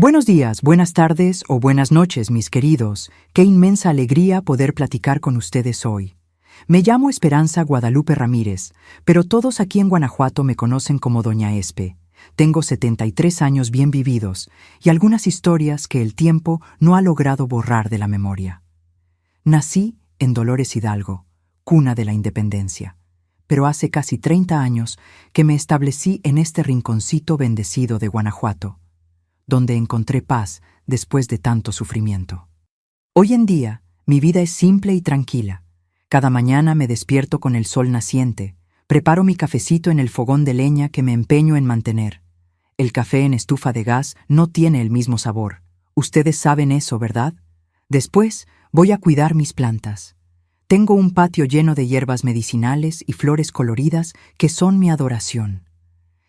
Buenos días, buenas tardes o buenas noches, mis queridos. Qué inmensa alegría poder platicar con ustedes hoy. Me llamo Esperanza Guadalupe Ramírez, pero todos aquí en Guanajuato me conocen como Doña Espe. Tengo 73 años bien vividos y algunas historias que el tiempo no ha logrado borrar de la memoria. Nací en Dolores Hidalgo, cuna de la independencia, pero hace casi 30 años que me establecí en este rinconcito bendecido de Guanajuato, donde encontré paz después de tanto sufrimiento. Hoy en día, mi vida es simple y tranquila. Cada mañana me despierto con el sol naciente, preparo mi cafecito en el fogón de leña que me empeño en mantener. El café en estufa de gas no tiene el mismo sabor. Ustedes saben eso, ¿verdad? Después, voy a cuidar mis plantas. Tengo un patio lleno de hierbas medicinales y flores coloridas que son mi adoración.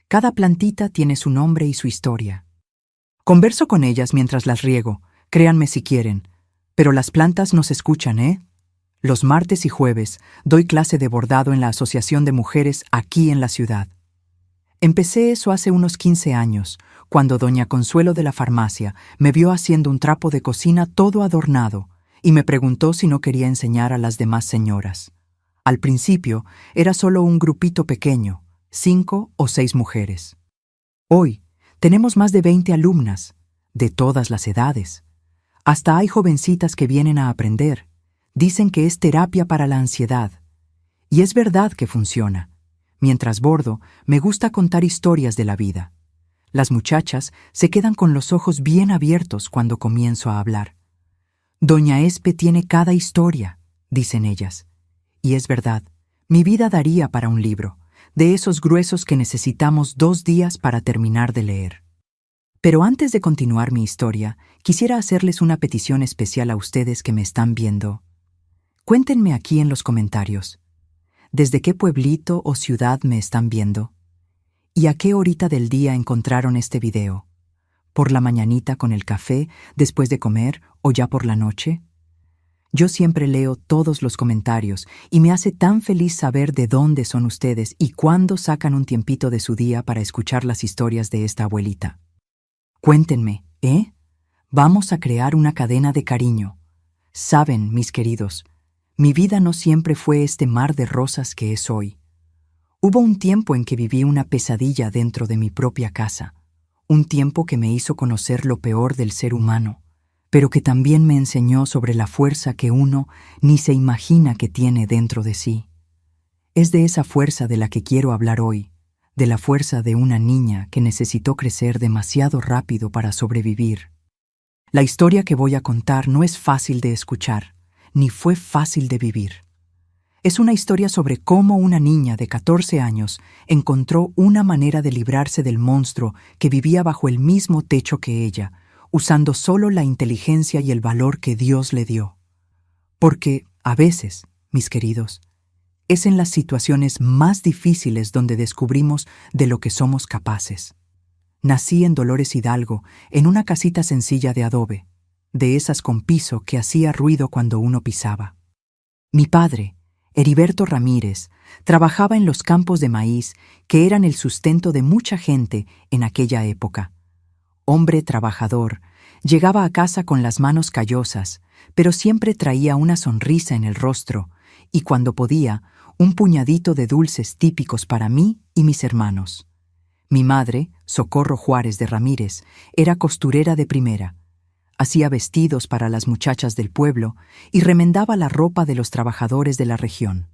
Cada plantita tiene su nombre y su historia. Converso con ellas mientras las riego, créanme si quieren, pero las plantas nos escuchan, ¿eh? Los martes y jueves doy clase de bordado en la Asociación de Mujeres aquí en la ciudad. Empecé eso hace unos 15 años, cuando doña Consuelo de la farmacia me vio haciendo un trapo de cocina todo adornado y me preguntó si no quería enseñar a las demás señoras. Al principio era solo un grupito pequeño, 5 o 6 mujeres. Hoy, tenemos más de 20 alumnas, de todas las edades. Hasta hay jovencitas que vienen a aprender. Dicen que es terapia para la ansiedad. Y es verdad que funciona. Mientras bordo, me gusta contar historias de la vida. Las muchachas se quedan con los ojos bien abiertos cuando comienzo a hablar. Doña Espe tiene cada historia, dicen ellas. Y es verdad, mi vida daría para un libro, de esos gruesos que necesitamos 2 días para terminar de leer. Pero antes de continuar mi historia, quisiera hacerles una petición especial a ustedes que me están viendo. Cuéntenme aquí en los comentarios, ¿desde qué pueblito o ciudad me están viendo? ¿Y a qué horita del día encontraron este video? ¿Por la mañanita con el café, después de comer o ya por la noche? Yo siempre leo todos los comentarios y me hace tan feliz saber de dónde son ustedes y cuándo sacan un tiempito de su día para escuchar las historias de esta abuelita. Cuéntenme, ¿eh? Vamos a crear una cadena de cariño. Saben, mis queridos, mi vida no siempre fue este mar de rosas que es hoy. Hubo un tiempo en que viví una pesadilla dentro de mi propia casa, un tiempo que me hizo conocer lo peor del ser humano, pero que también me enseñó sobre la fuerza que uno ni se imagina que tiene dentro de sí. Es de esa fuerza de la que quiero hablar hoy, de la fuerza de una niña que necesitó crecer demasiado rápido para sobrevivir. La historia que voy a contar no es fácil de escuchar, ni fue fácil de vivir. Es una historia sobre cómo una niña de 14 años encontró una manera de librarse del monstruo que vivía bajo el mismo techo que ella, usando solo la inteligencia y el valor que Dios le dio. Porque, a veces, mis queridos, es en las situaciones más difíciles donde descubrimos de lo que somos capaces. Nací en Dolores Hidalgo, en una casita sencilla de adobe, de esas con piso que hacía ruido cuando uno pisaba. Mi padre, Heriberto Ramírez, trabajaba en los campos de maíz que eran el sustento de mucha gente en aquella época. Hombre trabajador, llegaba a casa con las manos callosas, pero siempre traía una sonrisa en el rostro y cuando podía, un puñadito de dulces típicos para mí y mis hermanos. Mi madre, Socorro Juárez de Ramírez, era costurera de primera. Hacía vestidos para las muchachas del pueblo y remendaba la ropa de los trabajadores de la región.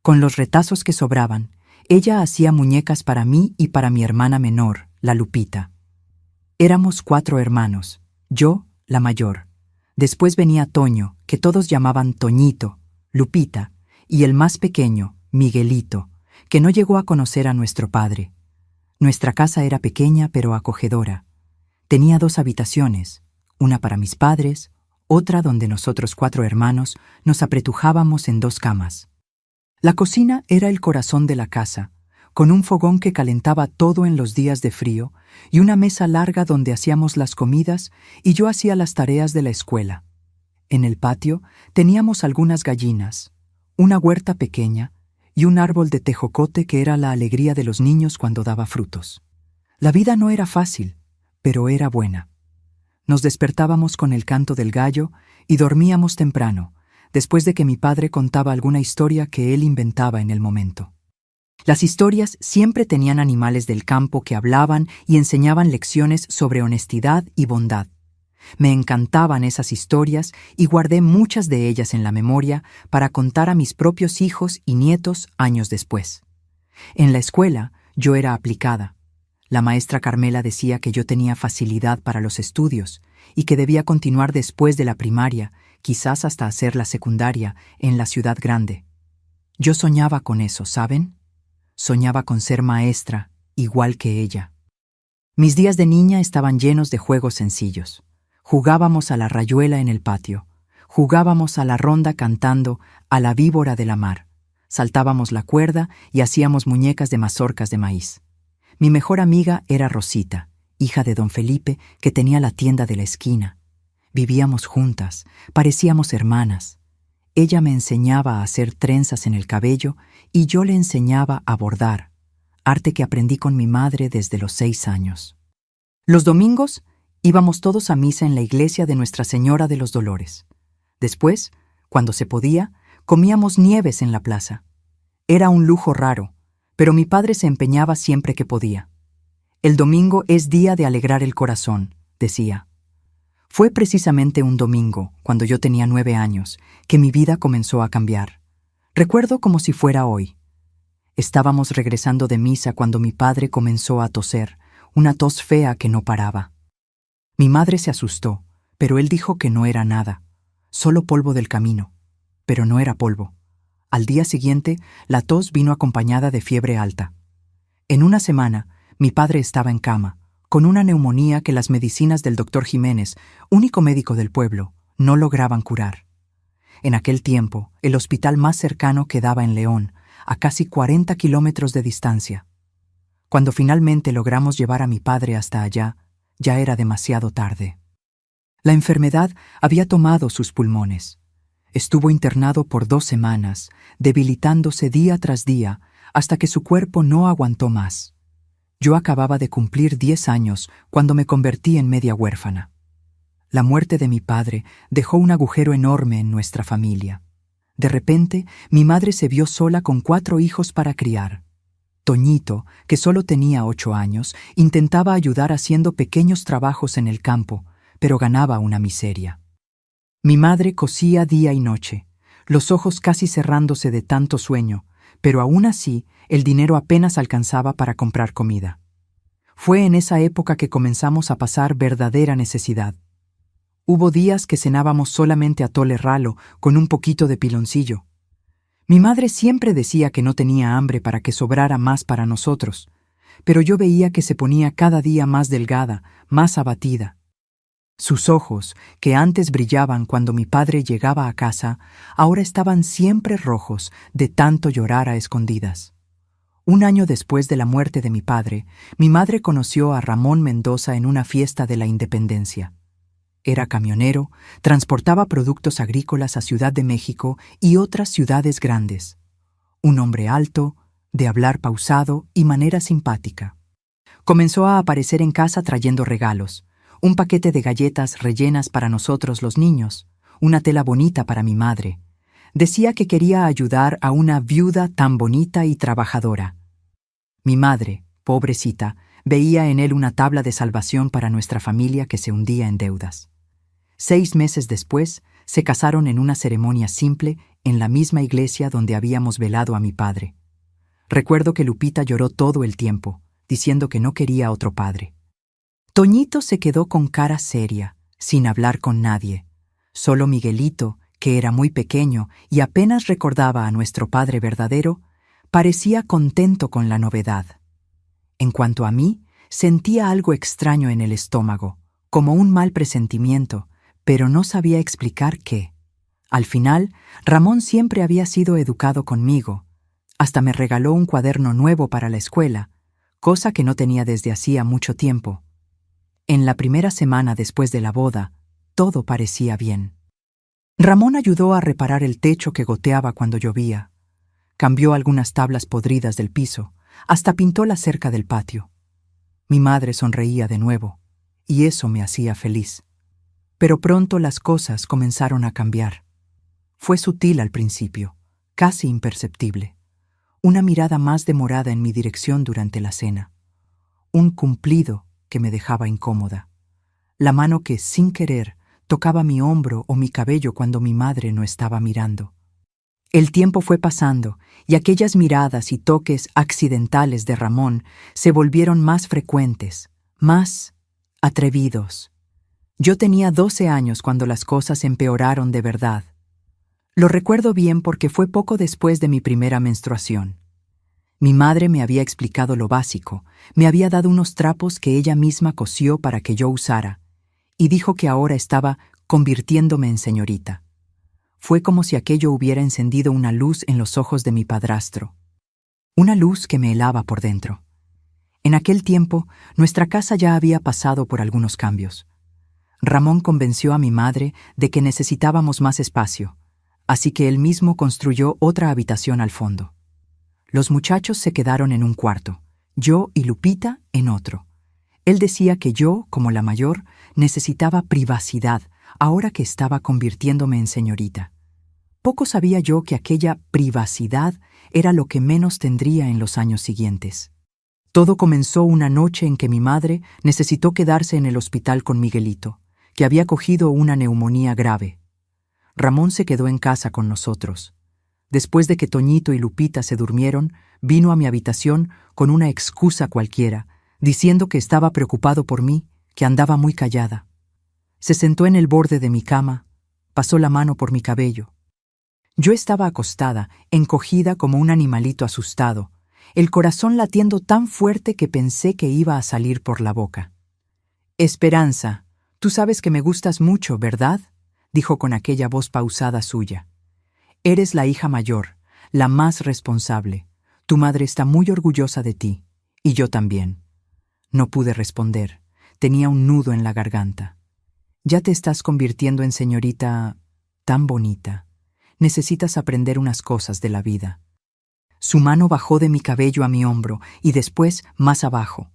Con los retazos que sobraban, ella hacía muñecas para mí y para mi hermana menor, la Lupita. Éramos 4 hermanos, yo, la mayor. Después venía Toño, que todos llamaban Toñito, Lupita, y el más pequeño, Miguelito, que no llegó a conocer a nuestro padre. Nuestra casa era pequeña pero acogedora. Tenía 2 habitaciones, una para mis padres, otra donde nosotros 4 hermanos nos apretujábamos en 2 camas. La cocina era el corazón de la casa, con un fogón que calentaba todo en los días de frío y una mesa larga donde hacíamos las comidas y yo hacía las tareas de la escuela. En el patio teníamos algunas gallinas, una huerta pequeña y un árbol de tejocote que era la alegría de los niños cuando daba frutos. La vida no era fácil, pero era buena. Nos despertábamos con el canto del gallo y dormíamos temprano, después de que mi padre contaba alguna historia que él inventaba en el momento. Las historias siempre tenían animales del campo que hablaban y enseñaban lecciones sobre honestidad y bondad. Me encantaban esas historias y guardé muchas de ellas en la memoria para contar a mis propios hijos y nietos años después. En la escuela yo era aplicada. La maestra Carmela decía que yo tenía facilidad para los estudios y que debía continuar después de la primaria, quizás hasta hacer la secundaria, en la ciudad grande. Yo soñaba con eso, ¿saben? Soñaba con ser maestra, igual que ella. Mis días de niña estaban llenos de juegos sencillos. Jugábamos a la rayuela en el patio. Jugábamos a la ronda cantando a la víbora de la mar. Saltábamos la cuerda y hacíamos muñecas de mazorcas de maíz. Mi mejor amiga era Rosita, hija de don Felipe, que tenía la tienda de la esquina. Vivíamos juntas, parecíamos hermanas. Ella me enseñaba a hacer trenzas en el cabello y yo le enseñaba a bordar, arte que aprendí con mi madre desde los 6 años. Los domingos íbamos todos a misa en la iglesia de Nuestra Señora de los Dolores. Después, cuando se podía, comíamos nieves en la plaza. Era un lujo raro, pero mi padre se empeñaba siempre que podía. El domingo es día de alegrar el corazón, decía. Fue precisamente un domingo, cuando yo tenía 9 años, que mi vida comenzó a cambiar. Recuerdo como si fuera hoy. Estábamos regresando de misa cuando mi padre comenzó a toser, una tos fea que no paraba. Mi madre se asustó, pero él dijo que no era nada, solo polvo del camino. Pero no era polvo. Al día siguiente, la tos vino acompañada de fiebre alta. En una semana, mi padre estaba en cama, con una neumonía que las medicinas del doctor Jiménez, único médico del pueblo, no lograban curar. En aquel tiempo, el hospital más cercano quedaba en León, a casi 40 kilómetros de distancia. Cuando finalmente logramos llevar a mi padre hasta allá, ya era demasiado tarde. La enfermedad había tomado sus pulmones. Estuvo internado por 2 semanas, debilitándose día tras día, hasta que su cuerpo no aguantó más. Yo acababa de cumplir 10 años cuando me convertí en media huérfana. La muerte de mi padre dejó un agujero enorme en nuestra familia. De repente, mi madre se vio sola con 4 hijos para criar. Toñito, que solo tenía 8 años, intentaba ayudar haciendo pequeños trabajos en el campo, pero ganaba una miseria. Mi madre cosía día y noche, los ojos casi cerrándose de tanto sueño, pero aún así el dinero apenas alcanzaba para comprar comida. Fue en esa época que comenzamos a pasar verdadera necesidad. Hubo días que cenábamos solamente atole ralo con un poquito de piloncillo. Mi madre siempre decía que no tenía hambre para que sobrara más para nosotros, pero yo veía que se ponía cada día más delgada, más abatida. Sus ojos, que antes brillaban cuando mi padre llegaba a casa, ahora estaban siempre rojos de tanto llorar a escondidas. Un año después de la muerte de mi padre, mi madre conoció a Ramón Mendoza en una fiesta de la Independencia. Era camionero, transportaba productos agrícolas a Ciudad de México y otras ciudades grandes. Un hombre alto, de hablar pausado y manera simpática. Comenzó a aparecer en casa trayendo regalos. Un paquete de galletas rellenas para nosotros los niños, una tela bonita para mi madre. Decía que quería ayudar a una viuda tan bonita y trabajadora. Mi madre, pobrecita, veía en él una tabla de salvación para nuestra familia que se hundía en deudas. 6 meses después, se casaron en una ceremonia simple en la misma iglesia donde habíamos velado a mi padre. Recuerdo que Lupita lloró todo el tiempo, diciendo que no quería otro padre. Toñito se quedó con cara seria, sin hablar con nadie. Solo Miguelito, que era muy pequeño y apenas recordaba a nuestro padre verdadero, parecía contento con la novedad. En cuanto a mí, sentía algo extraño en el estómago, como un mal presentimiento, pero no sabía explicar qué. Al final, Ramón siempre había sido educado conmigo. Hasta me regaló un cuaderno nuevo para la escuela, cosa que no tenía desde hacía mucho tiempo. En la primera semana después de la boda, todo parecía bien. Ramón ayudó a reparar el techo que goteaba cuando llovía. Cambió algunas tablas podridas del piso, hasta pintó la cerca del patio. Mi madre sonreía de nuevo, y eso me hacía feliz. Pero pronto las cosas comenzaron a cambiar. Fue sutil al principio, casi imperceptible. Una mirada más demorada en mi dirección durante la cena. Un cumplido que me dejaba incómoda. La mano que, sin querer, tocaba mi hombro o mi cabello cuando mi madre no estaba mirando. El tiempo fue pasando y aquellas miradas y toques accidentales de Ramón se volvieron más frecuentes, más atrevidos. Yo tenía 12 años cuando las cosas empeoraron de verdad. Lo recuerdo bien porque fue poco después de mi primera menstruación. Mi madre me había explicado lo básico, me había dado unos trapos que ella misma cosió para que yo usara, y dijo que ahora estaba convirtiéndome en señorita. Fue como si aquello hubiera encendido una luz en los ojos de mi padrastro. Una luz que me helaba por dentro. En aquel tiempo, nuestra casa ya había pasado por algunos cambios. Ramón convenció a mi madre de que necesitábamos más espacio, así que él mismo construyó otra habitación al fondo. Los muchachos se quedaron en un cuarto, yo y Lupita en otro. Él decía que yo, como la mayor, necesitaba privacidad ahora que estaba convirtiéndome en señorita. Poco sabía yo que aquella privacidad era lo que menos tendría en los años siguientes. Todo comenzó una noche en que mi madre necesitó quedarse en el hospital con Miguelito, que había cogido una neumonía grave. Ramón se quedó en casa con nosotros. Después de que Toñito y Lupita se durmieron, vino a mi habitación con una excusa cualquiera, diciendo que estaba preocupado por mí, que andaba muy callada. Se sentó en el borde de mi cama, pasó la mano por mi cabello. Yo estaba acostada, encogida como un animalito asustado, el corazón latiendo tan fuerte que pensé que iba a salir por la boca. «Esperanza, tú sabes que me gustas mucho, ¿verdad?», dijo con aquella voz pausada suya. «Eres la hija mayor, la más responsable. Tu madre está muy orgullosa de ti, y yo también». No pude responder, tenía un nudo en la garganta. «Ya te estás convirtiendo en señorita tan bonita. Necesitas aprender unas cosas de la vida». Su mano bajó de mi cabello a mi hombro y después más abajo.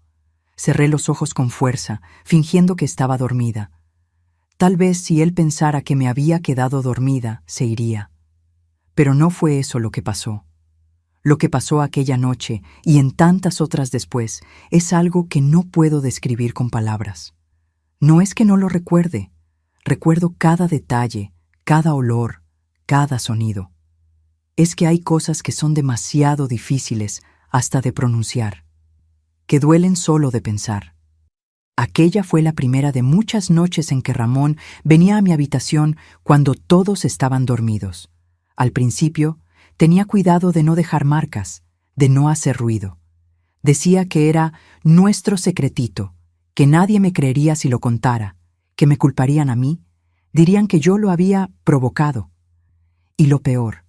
Cerré los ojos con fuerza, fingiendo que estaba dormida. Tal vez si él pensara que me había quedado dormida, se iría. Pero no fue eso lo que pasó. Lo que pasó aquella noche y en tantas otras después es algo que no puedo describir con palabras. No es que no lo recuerde. Recuerdo cada detalle, cada olor, cada sonido. Es que hay cosas que son demasiado difíciles hasta de pronunciar, que duelen solo de pensar. Aquella fue la primera de muchas noches en que Ramón venía a mi habitación cuando todos estaban dormidos. Al principio, tenía cuidado de no dejar marcas, de no hacer ruido. Decía que era nuestro secretito, que nadie me creería si lo contara, que me culparían a mí, dirían que yo lo había provocado. Y lo peor,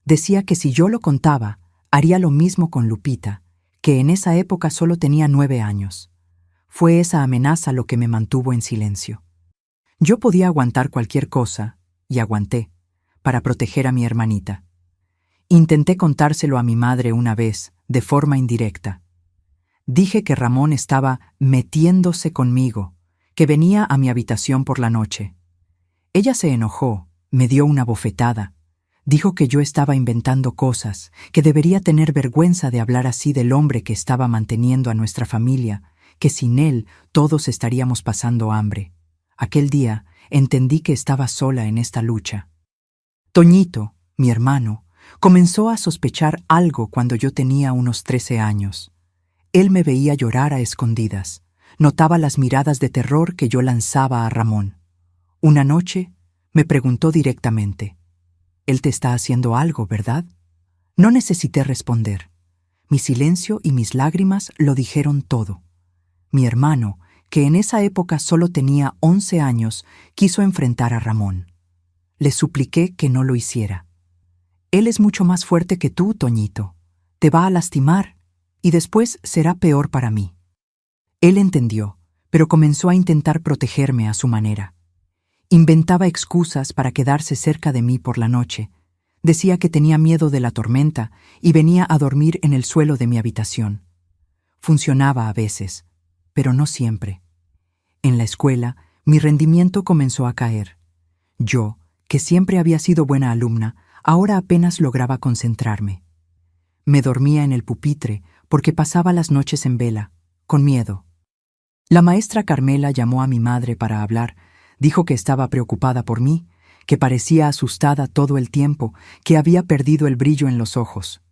decía que si yo lo contaba, haría lo mismo con Lupita, que en esa época solo tenía 9 años. Fue esa amenaza lo que me mantuvo en silencio. Yo podía aguantar cualquier cosa, y aguanté, para proteger a mi hermanita. Intenté contárselo a mi madre una vez, de forma indirecta. Dije que Ramón estaba metiéndose conmigo, que venía a mi habitación por la noche. Ella se enojó, me dio una bofetada. Dijo que yo estaba inventando cosas, que debería tener vergüenza de hablar así del hombre que estaba manteniendo a nuestra familia, que sin él todos estaríamos pasando hambre. Aquel día entendí que estaba sola en esta lucha. Toñito, mi hermano, comenzó a sospechar algo cuando yo tenía unos 13 años. Él me veía llorar a escondidas, notaba las miradas de terror que yo lanzaba a Ramón. Una noche me preguntó directamente: «Él te está haciendo algo, ¿verdad?». No necesité responder. Mi silencio y mis lágrimas lo dijeron todo. Mi hermano, que en esa época solo tenía 11 años, quiso enfrentar a Ramón. Le supliqué que no lo hiciera. «Él es mucho más fuerte que tú, Toñito. Te va a lastimar, y después será peor para mí». Él entendió, pero comenzó a intentar protegerme a su manera. Inventaba excusas para quedarse cerca de mí por la noche. Decía que tenía miedo de la tormenta y venía a dormir en el suelo de mi habitación. Funcionaba a veces, pero no siempre. En la escuela, Mi rendimiento comenzó a caer. Yo, que siempre había sido buena alumna, ahora apenas lograba concentrarme. Me dormía en el pupitre porque pasaba las noches en vela, con miedo. La maestra Carmela llamó a mi madre para hablar. Dijo que estaba preocupada por mí, que parecía asustada todo el tiempo, que había perdido el brillo en los ojos.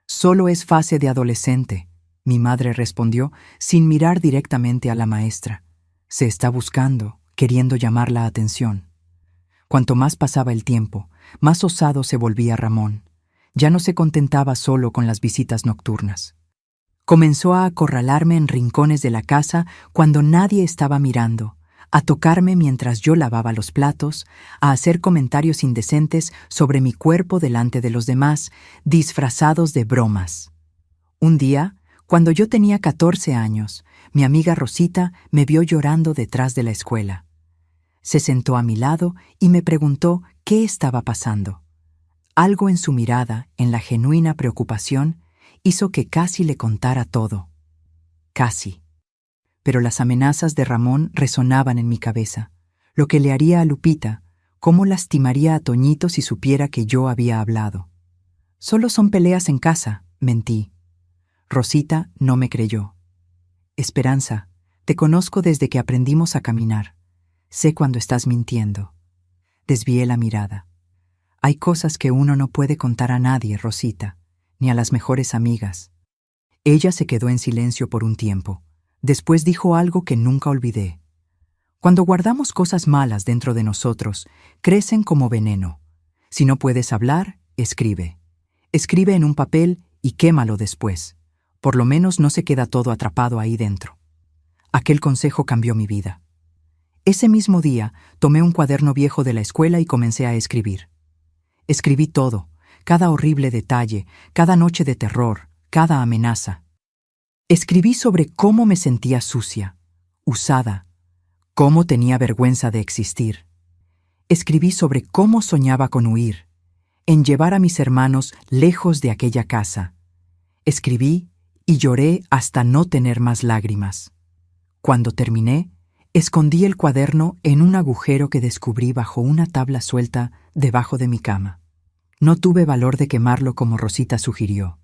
«Solo es fase de adolescente», mi madre respondió sin mirar directamente a la maestra. «Se está buscando, queriendo llamar la atención». Cuanto más pasaba el tiempo, más osado se volvía Ramón. Ya no se contentaba solo con las visitas nocturnas. Comenzó a acorralarme en rincones de la casa cuando nadie estaba mirando, a tocarme mientras yo lavaba los platos, a hacer comentarios indecentes sobre mi cuerpo delante de los demás, disfrazados de bromas. Un día, cuando yo tenía 14 años, mi amiga Rosita me vio llorando detrás de la escuela. Se sentó a mi lado y me preguntó qué estaba pasando. Algo en su mirada, en la genuina preocupación, hizo que casi le contara todo. Casi. Pero las amenazas de Ramón resonaban en mi cabeza. Lo que le haría a Lupita, cómo lastimaría a Toñito si supiera que yo había hablado. «Solo son peleas en casa», mentí. Rosita no me creyó. «Esperanza, te conozco desde que aprendimos a caminar. Sé cuando estás mintiendo». Desvié la mirada. «Hay cosas que uno no puede contar a nadie, Rosita, ni a las mejores amigas». Ella se quedó en silencio por un tiempo. Después dijo algo que nunca olvidé. «Cuando guardamos cosas malas dentro de nosotros, crecen como veneno. Si no puedes hablar, escribe. Escribe en un papel y quémalo después. Por lo menos no se queda todo atrapado ahí dentro». Aquel consejo cambió mi vida. Ese mismo día, tomé un cuaderno viejo de la escuela y comencé a escribir. Escribí todo, cada horrible detalle, cada noche de terror, cada amenaza. Escribí sobre cómo me sentía sucia, usada, cómo tenía vergüenza de existir. Escribí sobre cómo soñaba con huir, en llevar a mis hermanos lejos de aquella casa. Escribí y lloré hasta no tener más lágrimas. Cuando terminé, escondí el cuaderno en un agujero que descubrí bajo una tabla suelta debajo de mi cama. No tuve valor de quemarlo como Rosita sugirió.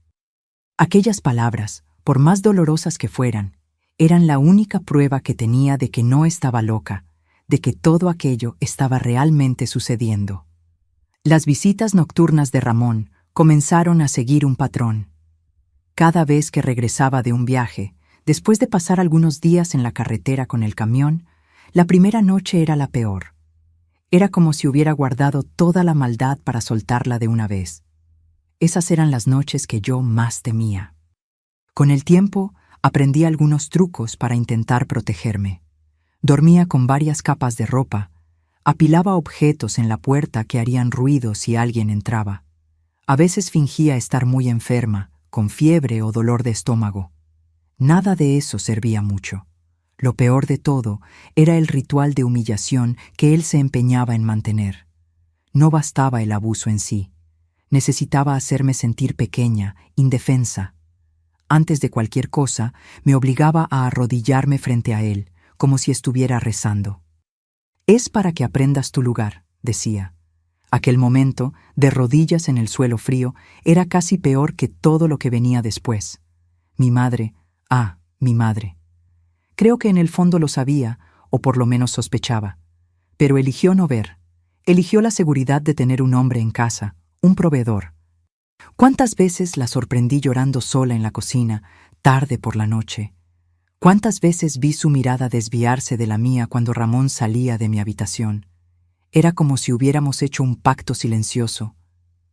Aquellas palabras, por más dolorosas que fueran, eran la única prueba que tenía de que no estaba loca, de que todo aquello estaba realmente sucediendo. Las visitas nocturnas de Ramón comenzaron a seguir un patrón. Cada vez que regresaba de un viaje, después de pasar algunos días en la carretera con el camión, la primera noche era la peor. Era como si hubiera guardado toda la maldad para soltarla de una vez. Esas eran las noches que yo más temía. Con el tiempo, aprendí algunos trucos para intentar protegerme. Dormía con varias capas de ropa, apilaba objetos en la puerta que harían ruido si alguien entraba. A veces fingía estar muy enferma, con fiebre o dolor de estómago. Nada de eso servía mucho. Lo peor de todo era el ritual de humillación que él se empeñaba en mantener. No bastaba el abuso en sí. Necesitaba hacerme sentir pequeña, indefensa. Antes de cualquier cosa, me obligaba a arrodillarme frente a él, como si estuviera rezando. «Es para que aprendas tu lugar», decía. Aquel momento, de rodillas en el suelo frío, era casi peor que todo lo que venía después. Mi madre, mi madre. Creo que en el fondo lo sabía, o por lo menos sospechaba. Pero eligió no ver. Eligió la seguridad de tener un hombre en casa, un proveedor. ¿Cuántas veces la sorprendí llorando sola en la cocina, tarde por la noche? ¿Cuántas veces vi su mirada desviarse de la mía cuando Ramón salía de mi habitación? Era como si hubiéramos hecho un pacto silencioso.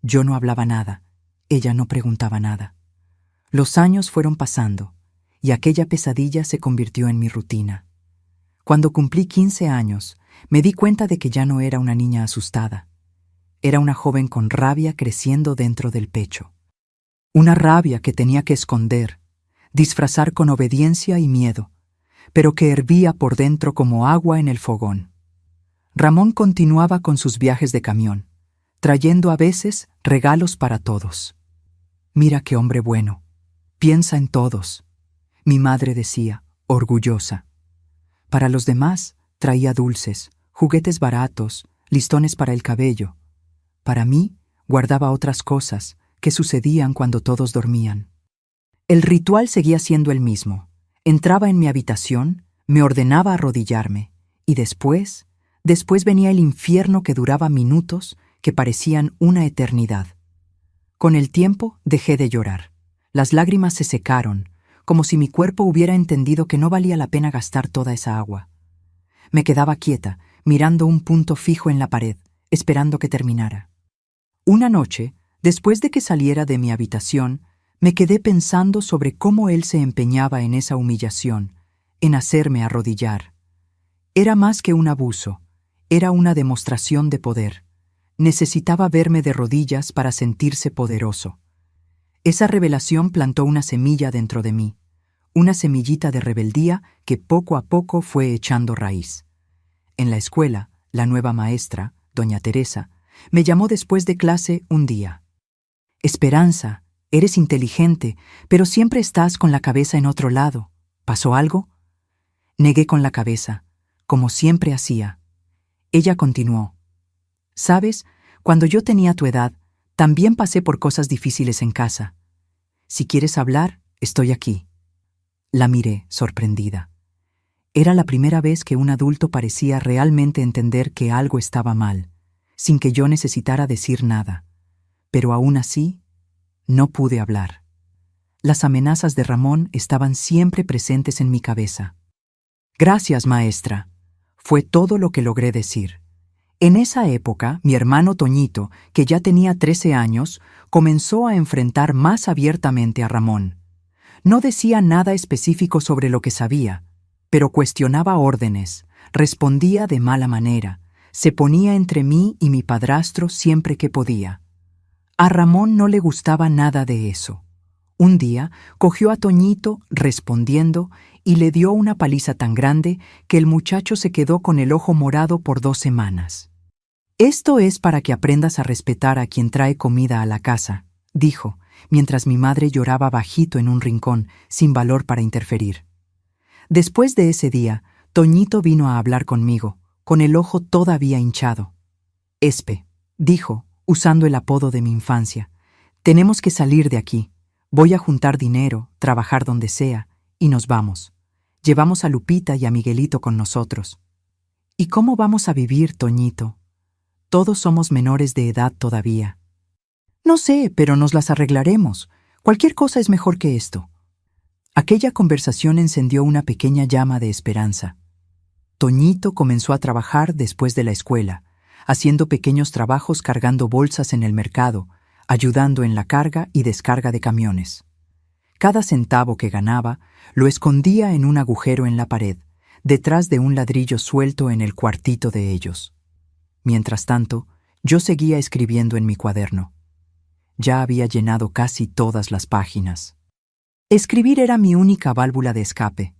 Yo no hablaba nada, ella no preguntaba nada. Los años fueron pasando, y aquella pesadilla se convirtió en mi rutina. Cuando cumplí 15 años, me di cuenta de que ya no era una niña asustada. Era una joven con rabia creciendo dentro del pecho. Una rabia que tenía que esconder, disfrazar con obediencia y miedo, pero que hervía por dentro como agua en el fogón. Ramón continuaba con sus viajes de camión, trayendo a veces regalos para todos. «Mira qué hombre bueno, piensa en todos», mi madre decía, orgullosa. Para los demás, Traía dulces, juguetes baratos, listones para el cabello. Para mí, guardaba otras cosas que sucedían cuando todos dormían. El ritual seguía siendo el mismo. Entraba en mi habitación, me ordenaba arrodillarme, y después venía el infierno que duraba minutos que parecían una eternidad. Con el tiempo dejé de llorar. Las lágrimas se secaron, como si mi cuerpo hubiera entendido que no valía la pena gastar toda esa agua. Me quedaba quieta, mirando un punto fijo en la pared, esperando que terminara. Una noche, después de que saliera de mi habitación, me quedé pensando sobre cómo él se empeñaba en esa humillación, en hacerme arrodillar. Era más que un abuso, era una demostración de poder. Necesitaba verme de rodillas para sentirse poderoso. Esa revelación plantó una semilla dentro de mí, una semillita de rebeldía que poco a poco fue echando raíz. En la escuela, la nueva maestra, doña Teresa, me llamó después de clase un día. «Esperanza, eres inteligente, pero siempre estás con la cabeza en otro lado. ¿Pasó algo?» Negué con la cabeza, como siempre hacía. Ella continuó. «¿Sabes? Cuando yo tenía tu edad, también pasé por cosas difíciles en casa. Si quieres hablar, estoy aquí». La miré, sorprendida. Era la primera vez que un adulto parecía realmente entender que algo estaba mal, sin que yo necesitara decir nada. Pero aún así, no pude hablar. Las amenazas de Ramón estaban siempre presentes en mi cabeza. «Gracias, maestra», fue todo lo que logré decir. En esa época, mi hermano Toñito, que ya tenía 13 años, comenzó a enfrentar más abiertamente a Ramón. No decía nada específico sobre lo que sabía, pero cuestionaba órdenes, respondía de mala manera, se ponía entre mí y mi padrastro siempre que podía. A Ramón no le gustaba nada de eso. Un día cogió a Toñito respondiendo y le dio una paliza tan grande que el muchacho se quedó con el ojo morado por 2 semanas. «Esto es para que aprendas a respetar a quien trae comida a la casa», dijo, mientras mi madre lloraba bajito en un rincón, sin valor para interferir. Después de ese día, Toñito vino a hablar conmigo, con el ojo todavía hinchado. «Espe», dijo, usando el apodo de mi infancia, «tenemos que salir de aquí. Voy a juntar dinero, trabajar donde sea, y nos vamos. Llevamos a Lupita y a Miguelito con nosotros». «¿Y cómo vamos a vivir, Toñito? Todos somos menores de edad todavía». «No sé, pero nos las arreglaremos. Cualquier cosa es mejor que esto». Aquella conversación encendió una pequeña llama de esperanza. Toñito comenzó a trabajar después de la escuela, haciendo pequeños trabajos cargando bolsas en el mercado, ayudando en la carga y descarga de camiones. Cada centavo que ganaba lo escondía en un agujero en la pared, detrás de un ladrillo suelto en el cuartito de ellos. Mientras tanto, yo seguía escribiendo en mi cuaderno. Ya había llenado casi todas las páginas. Escribir era mi única válvula de escape,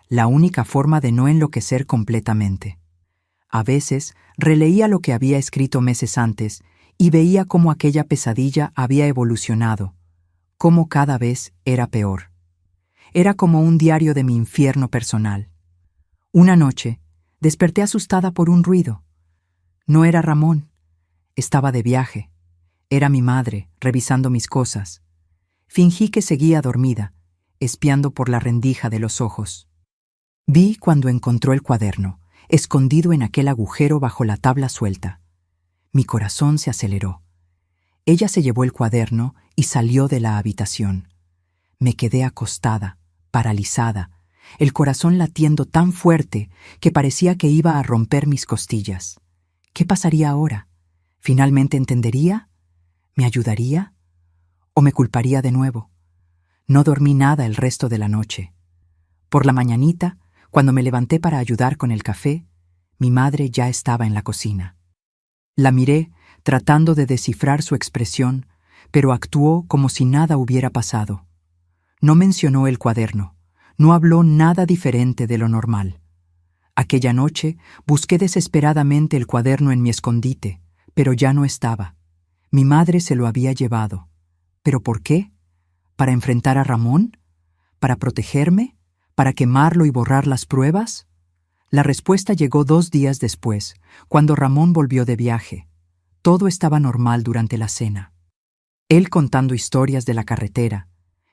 la única forma de no enloquecer completamente. A veces releía lo que había escrito meses antes y veía cómo aquella pesadilla había evolucionado, cómo cada vez era peor. Era como un diario de mi infierno personal. Una noche, desperté asustada por un ruido. No era Ramón. Estaba de viaje. Era mi madre, revisando mis cosas. Fingí que seguía dormida, espiando por la rendija de los ojos. Vi cuando encontró el cuaderno, escondido en aquel agujero bajo la tabla suelta. Mi corazón se aceleró. Ella se llevó el cuaderno y salió de la habitación. Me quedé acostada, paralizada, el corazón latiendo tan fuerte que parecía que iba a romper mis costillas. ¿Qué pasaría ahora? ¿Finalmente entendería? ¿Me ayudaría? ¿O me culparía de nuevo? No dormí nada el resto de la noche. Por la mañanita, cuando me levanté para ayudar con el café, mi madre ya estaba en la cocina. La miré, tratando de descifrar su expresión, pero actuó como si nada hubiera pasado. No mencionó el cuaderno, no habló nada diferente de lo normal. Aquella noche busqué desesperadamente el cuaderno en mi escondite, pero ya no estaba. Mi madre se lo había llevado. ¿Pero por qué? ¿Para enfrentar a Ramón? ¿Para protegerme? ¿Para quemarlo y borrar las pruebas? La respuesta llegó 2 días después, cuando Ramón volvió de viaje. Todo estaba normal durante la cena. Él contando historias de la carretera,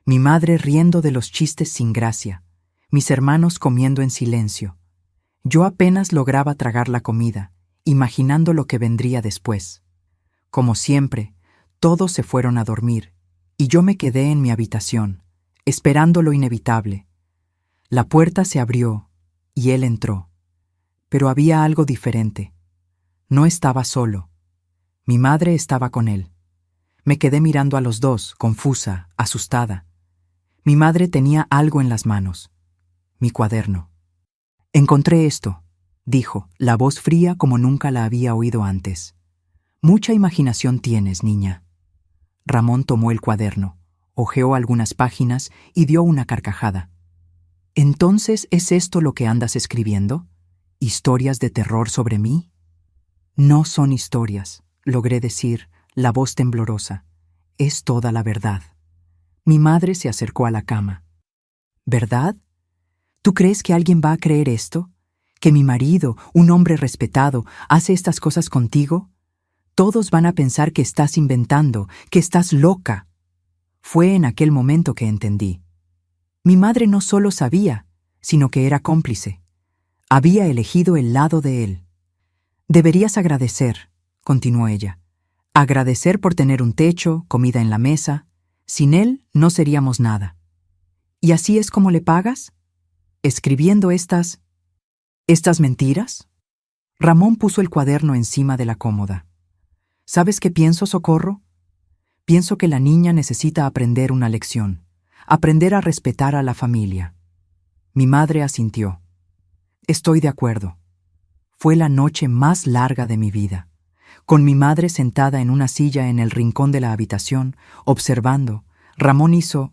mi madre riendo de los chistes sin gracia, mis hermanos comiendo en silencio. Yo apenas lograba tragar la comida, imaginando lo que vendría después. Como siempre, todos se fueron a dormir, y yo me quedé en mi habitación, esperando lo inevitable. La puerta se abrió, y él entró. Pero había algo diferente. No estaba solo. Mi madre estaba con él. Me quedé mirando a los dos, confusa, asustada. Mi madre tenía algo en las manos. Mi cuaderno. «Encontré esto», dijo, la voz fría como nunca la había oído antes. «Mucha imaginación tienes, niña». Ramón tomó el cuaderno, hojeó algunas páginas y dio una carcajada. «¿Entonces es esto lo que andas escribiendo? ¿Historias de terror sobre mí?» «No son historias», logré decir, la voz temblorosa. «Es toda la verdad». Mi madre se acercó a la cama. «¿Verdad? ¿Tú crees que alguien va a creer esto? ¿Que mi marido, un hombre respetado, hace estas cosas contigo? Todos van a pensar que estás inventando, que estás loca». Fue en aquel momento que entendí. Mi madre no solo sabía, sino que era cómplice. Había elegido el lado de él. «Deberías agradecer», continuó ella. «Agradecer por tener un techo, comida en la mesa. Sin él no seríamos nada. ¿Y así es como le pagas? ¿Escribiendo estas mentiras?» Ramón puso el cuaderno encima de la cómoda. «¿Sabes qué pienso, Socorro? Pienso que la niña necesita aprender una lección, aprender a respetar a la familia». Mi madre asintió. «Estoy de acuerdo». Fue la noche más larga de mi vida, con mi madre sentada en una silla en el rincón de la habitación, observando. Ramón hizo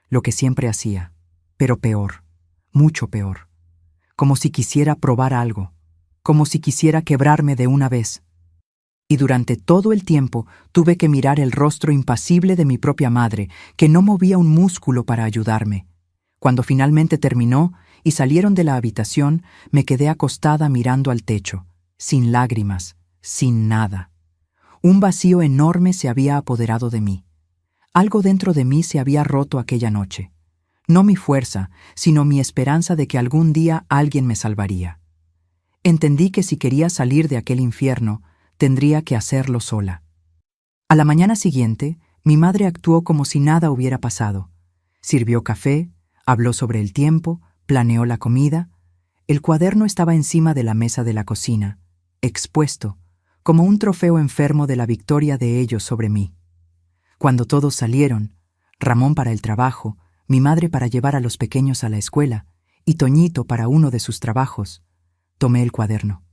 lo que siempre hacía, pero peor, mucho peor. Como si quisiera probar algo, como si quisiera quebrarme de una vez. Y durante todo el tiempo tuve que mirar el rostro impasible de mi propia madre, que no movía un músculo para ayudarme. Cuando finalmente terminó y salieron de la habitación, me quedé acostada mirando al techo, sin lágrimas, sin nada. Un vacío enorme se había apoderado de mí. Algo dentro de mí se había roto aquella noche. No mi fuerza, sino mi esperanza de que algún día alguien me salvaría. Entendí que si quería salir de aquel infierno, tendría que hacerlo sola. A la mañana siguiente, mi madre actuó como si nada hubiera pasado. Sirvió café, habló sobre el tiempo, planeó la comida. El cuaderno estaba encima de la mesa de la cocina, expuesto, como un trofeo enfermo de la victoria de ellos sobre mí. Cuando todos salieron, Ramón para el trabajo, mi madre para llevar a los pequeños a la escuela y Toñito para uno de sus trabajos, tomé el cuaderno.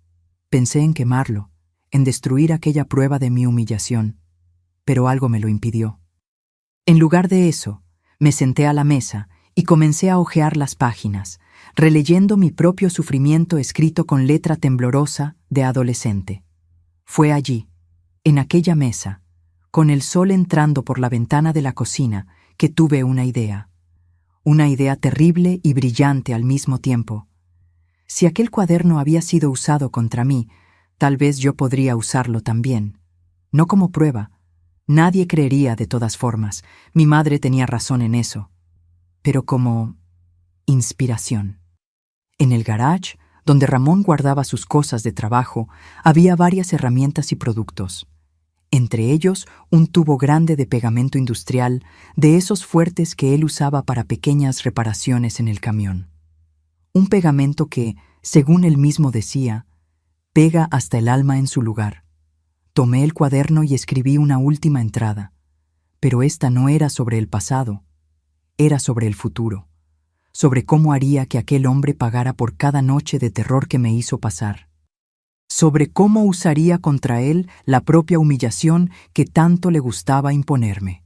Pensé en quemarlo, en destruir aquella prueba de mi humillación, pero algo me lo impidió. En lugar de eso, me senté a la mesa y comencé a hojear las páginas, releyendo mi propio sufrimiento escrito con letra temblorosa de adolescente. Fue allí, en aquella mesa, con el sol entrando por la ventana de la cocina, que tuve una idea terrible y brillante al mismo tiempo. Si aquel cuaderno había sido usado contra mí, tal vez yo podría usarlo también. No como prueba. Nadie creería de todas formas. Mi madre tenía razón en eso. Pero como inspiración. En el garage, donde Ramón guardaba sus cosas de trabajo, había varias herramientas y productos. Entre ellos, un tubo grande de pegamento industrial, de esos fuertes que él usaba para pequeñas reparaciones en el camión. Un pegamento que, según él mismo decía, pega hasta el alma en su lugar. Tomé el cuaderno y escribí una última entrada, pero esta no era sobre el pasado, era sobre el futuro, sobre cómo haría que aquel hombre pagara por cada noche de terror que me hizo pasar, sobre cómo usaría contra él la propia humillación que tanto le gustaba imponerme.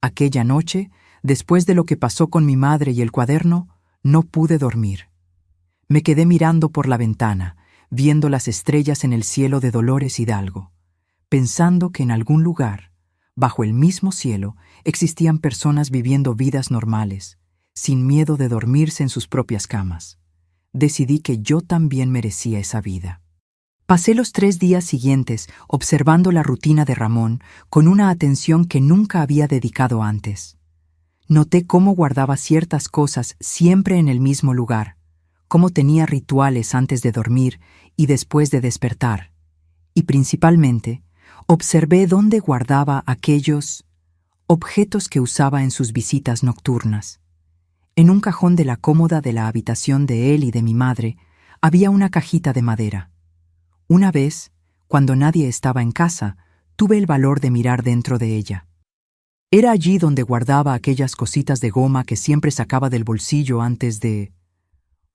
Aquella noche, después de lo que pasó con mi madre y el cuaderno, no pude dormir. Me quedé mirando por la ventana, viendo las estrellas en el cielo de Dolores Hidalgo, pensando que en algún lugar, bajo el mismo cielo, existían personas viviendo vidas normales, sin miedo de dormirse en sus propias camas. decidí que yo también merecía esa vida. Pasé los 3 días siguientes observando la rutina de Ramón con una atención que nunca había dedicado antes. Noté cómo guardaba ciertas cosas siempre en el mismo lugar, cómo tenía rituales antes de dormir y después de despertar, y principalmente observé dónde guardaba aquellos objetos que usaba en sus visitas nocturnas. En un cajón de la cómoda de la habitación de él y de mi madre había una cajita de madera. Una vez, cuando nadie estaba en casa, tuve el valor de mirar dentro de ella. Era allí donde guardaba aquellas cositas de goma que siempre sacaba del bolsillo antes de...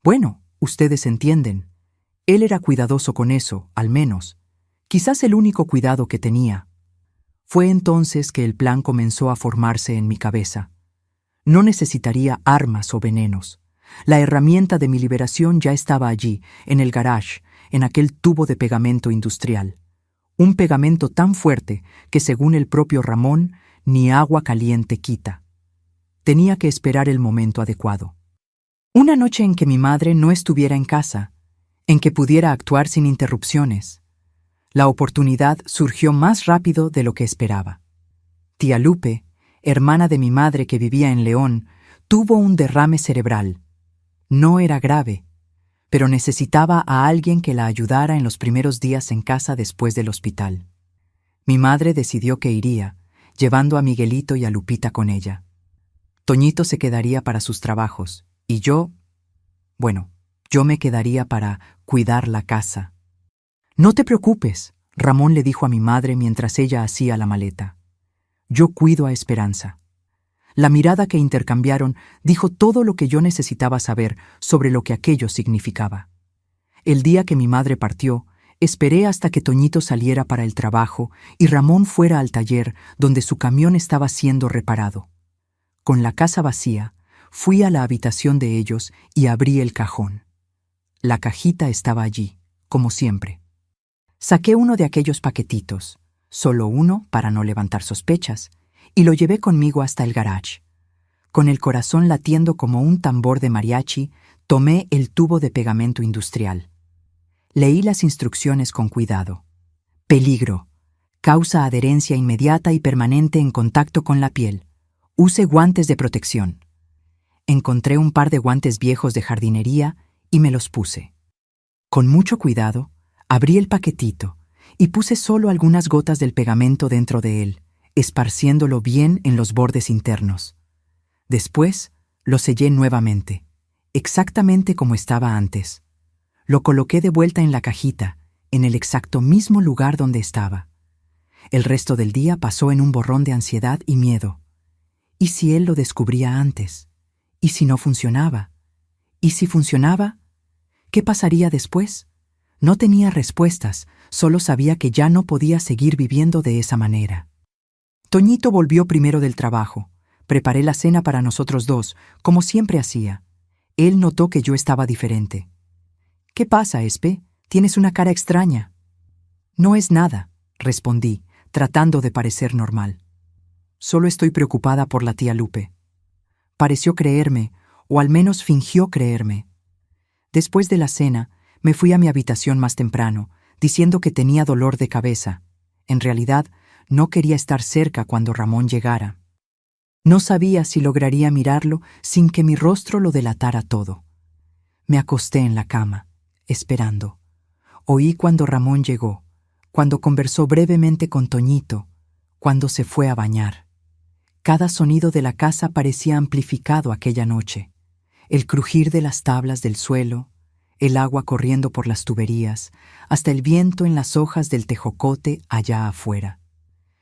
Bueno, ustedes entienden. Él era cuidadoso con eso, al menos. Quizás el único cuidado que tenía. Fue entonces que el plan comenzó a formarse en mi cabeza. No necesitaría armas o venenos. La herramienta de mi liberación ya estaba allí, en el garage, en aquel tubo de pegamento industrial. Un pegamento tan fuerte que, según el propio Ramón, ni agua caliente quita. Tenía que esperar el momento adecuado. Una noche en que mi madre no estuviera en casa, en que pudiera actuar sin interrupciones. La oportunidad surgió más rápido de lo que esperaba. Tía Lupe, hermana de mi madre que vivía en León, tuvo un derrame cerebral. No era grave, pero necesitaba a alguien que la ayudara en los primeros días en casa después del hospital. Mi madre decidió que iría, llevando a Miguelito y a Lupita con ella. Toñito se quedaría para sus trabajos, y yo me quedaría para cuidar la casa. «No te preocupes», Ramón le dijo a mi madre mientras ella hacía la maleta. «Yo cuido a Esperanza». La mirada que intercambiaron dijo todo lo que yo necesitaba saber sobre lo que aquello significaba. El día que mi madre partió, esperé hasta que Toñito saliera para el trabajo y Ramón fuera al taller donde su camión estaba siendo reparado. Con la casa vacía, fui a la habitación de ellos y abrí el cajón. La cajita estaba allí, como siempre. Saqué uno de aquellos paquetitos, solo uno para no levantar sospechas, y lo llevé conmigo hasta el garage. Con el corazón latiendo como un tambor de mariachi, tomé el tubo de pegamento industrial. Leí las instrucciones con cuidado. Peligro. Causa adherencia inmediata y permanente en contacto con la piel. Use guantes de protección. Encontré un par de guantes viejos de jardinería y me los puse. Con mucho cuidado, abrí el paquetito y puse solo algunas gotas del pegamento dentro de él, esparciéndolo bien en los bordes internos. Después, lo sellé nuevamente, exactamente como estaba antes. Lo coloqué de vuelta en la cajita, en el exacto mismo lugar donde estaba. El resto del día pasó en un borrón de ansiedad y miedo. ¿Y si él lo descubría antes? ¿Y si no funcionaba? ¿Y si funcionaba? ¿Qué pasaría después? No tenía respuestas, solo sabía que ya no podía seguir viviendo de esa manera. Toñito volvió primero del trabajo. Preparé la cena para nosotros dos, como siempre hacía. Él notó que yo estaba diferente. «¿Qué pasa, Espe? Tienes una cara extraña». «No es nada», respondí, tratando de parecer normal. «Solo estoy preocupada por la tía Lupe». Pareció creerme, o al menos fingió creerme. Después de la cena, me fui a mi habitación más temprano, diciendo que tenía dolor de cabeza. En realidad, no quería estar cerca cuando Ramón llegara. No sabía si lograría mirarlo sin que mi rostro lo delatara todo. Me acosté en la cama, esperando. Oí cuando Ramón llegó, cuando conversó brevemente con Toñito, cuando se fue a bañar. Cada sonido de la casa parecía amplificado aquella noche. El crujir de las tablas del suelo, el agua corriendo por las tuberías, hasta el viento en las hojas del tejocote allá afuera.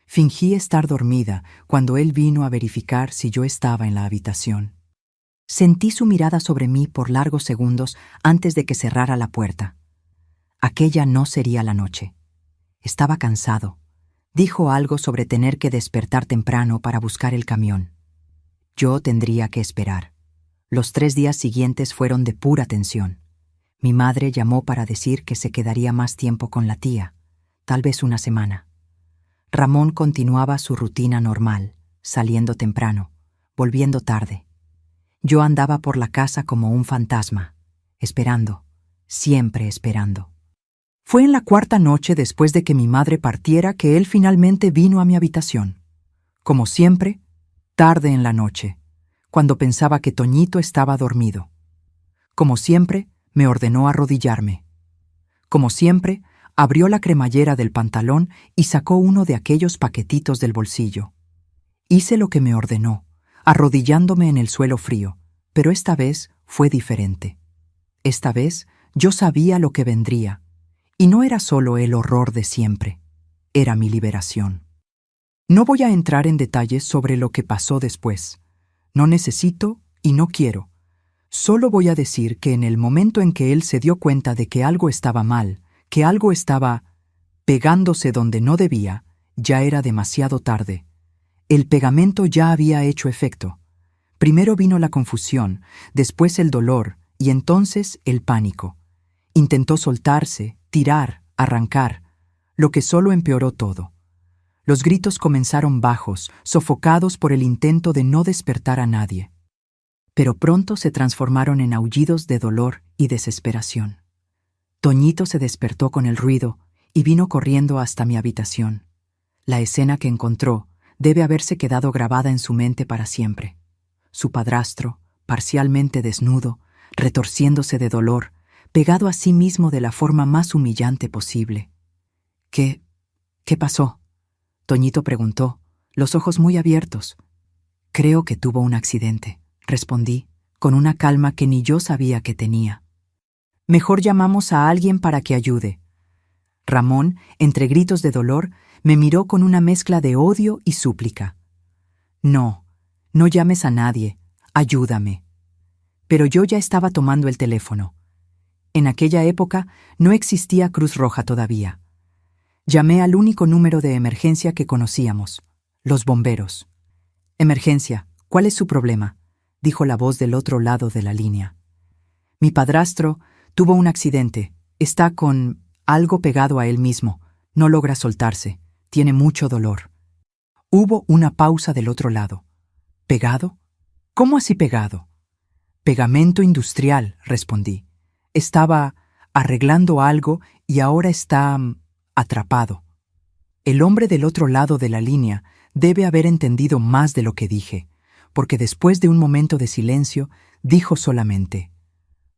Fingí estar dormida cuando él vino a verificar si yo estaba en la habitación. Sentí su mirada sobre mí por largos segundos antes de que cerrara la puerta. Aquella no sería la noche. Estaba cansado. Dijo algo sobre tener que despertar temprano para buscar el camión. Yo tendría que esperar. Los 3 días siguientes fueron de pura tensión. Mi madre llamó para decir que se quedaría más tiempo con la tía, tal vez una semana. Ramón continuaba su rutina normal, saliendo temprano, volviendo tarde. Yo andaba por la casa como un fantasma, esperando, siempre esperando. Fue en la cuarta noche después de que mi madre partiera que él finalmente vino a mi habitación. Como siempre, tarde en la noche, cuando pensaba que Toñito estaba dormido. Como siempre, me ordenó arrodillarme. Como siempre, abrió la cremallera del pantalón y sacó uno de aquellos paquetitos del bolsillo. Hice lo que me ordenó, arrodillándome en el suelo frío, pero esta vez fue diferente. Esta vez yo sabía lo que vendría, y no era solo el horror de siempre, era mi liberación. No voy a entrar en detalles sobre lo que pasó después. No necesito y no quiero. Solo voy a decir que en el momento en que él se dio cuenta de que algo estaba mal, que algo estaba pegándose donde no debía, ya era demasiado tarde. El pegamento ya había hecho efecto. Primero vino la confusión, después el dolor y entonces el pánico. Intentó soltarse, tirar, arrancar, lo que solo empeoró todo. Los gritos comenzaron bajos, sofocados por el intento de no despertar a nadie. Pero pronto se transformaron en aullidos de dolor y desesperación. Toñito se despertó con el ruido y vino corriendo hasta mi habitación. La escena que encontró debe haberse quedado grabada en su mente para siempre. Su padrastro, parcialmente desnudo, retorciéndose de dolor, pegado a sí mismo de la forma más humillante posible. ¿Qué pasó?, Toñito preguntó, los ojos muy abiertos. Creo que tuvo un accidente, respondí, con una calma que ni yo sabía que tenía. Mejor llamamos a alguien para que ayude. Ramón, entre gritos de dolor, me miró con una mezcla de odio y súplica. No llames a nadie, ayúdame. Pero yo ya estaba tomando el teléfono. En aquella época no existía Cruz Roja todavía. Llamé al único número de emergencia que conocíamos, los bomberos. Emergencia, ¿cuál es su problema?, dijo la voz del otro lado de la línea. Mi padrastro tuvo un accidente, está con algo pegado a él mismo, no logra soltarse, tiene mucho dolor. Hubo una pausa del otro lado. ¿Pegado? ¿Cómo así pegado? Pegamento industrial, respondí. Estaba arreglando algo y ahora está atrapado. El hombre del otro lado de la línea debe haber entendido más de lo que dije, porque después de un momento de silencio, dijo solamente,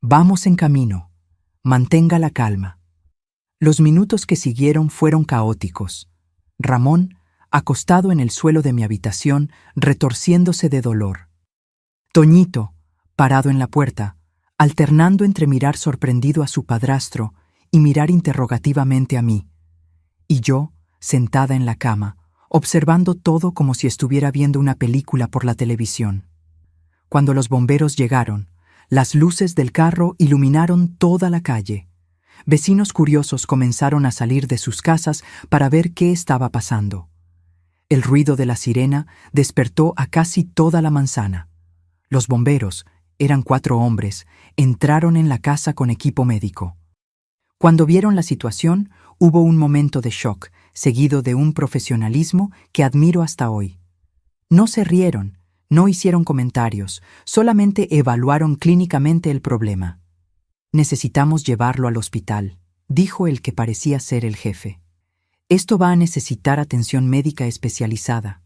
«Vamos en camino, mantenga la calma». Los minutos que siguieron fueron caóticos. Ramón, acostado en el suelo de mi habitación, retorciéndose de dolor. Toñito, parado en la puerta, alternando entre mirar sorprendido a su padrastro y mirar interrogativamente a mí. Y yo, sentada en la cama, observando todo como si estuviera viendo una película por la televisión. Cuando los bomberos llegaron, las luces del carro iluminaron toda la calle. Vecinos curiosos comenzaron a salir de sus casas para ver qué estaba pasando. El ruido de la sirena despertó a casi toda la manzana. Los bomberos, eran 4 hombres, entraron en la casa con equipo médico. Cuando vieron la situación, hubo un momento de shock, seguido de un profesionalismo que admiro hasta hoy. No se rieron, no hicieron comentarios, solamente evaluaron clínicamente el problema. «Necesitamos llevarlo al hospital», dijo el que parecía ser el jefe. «Esto va a necesitar atención médica especializada».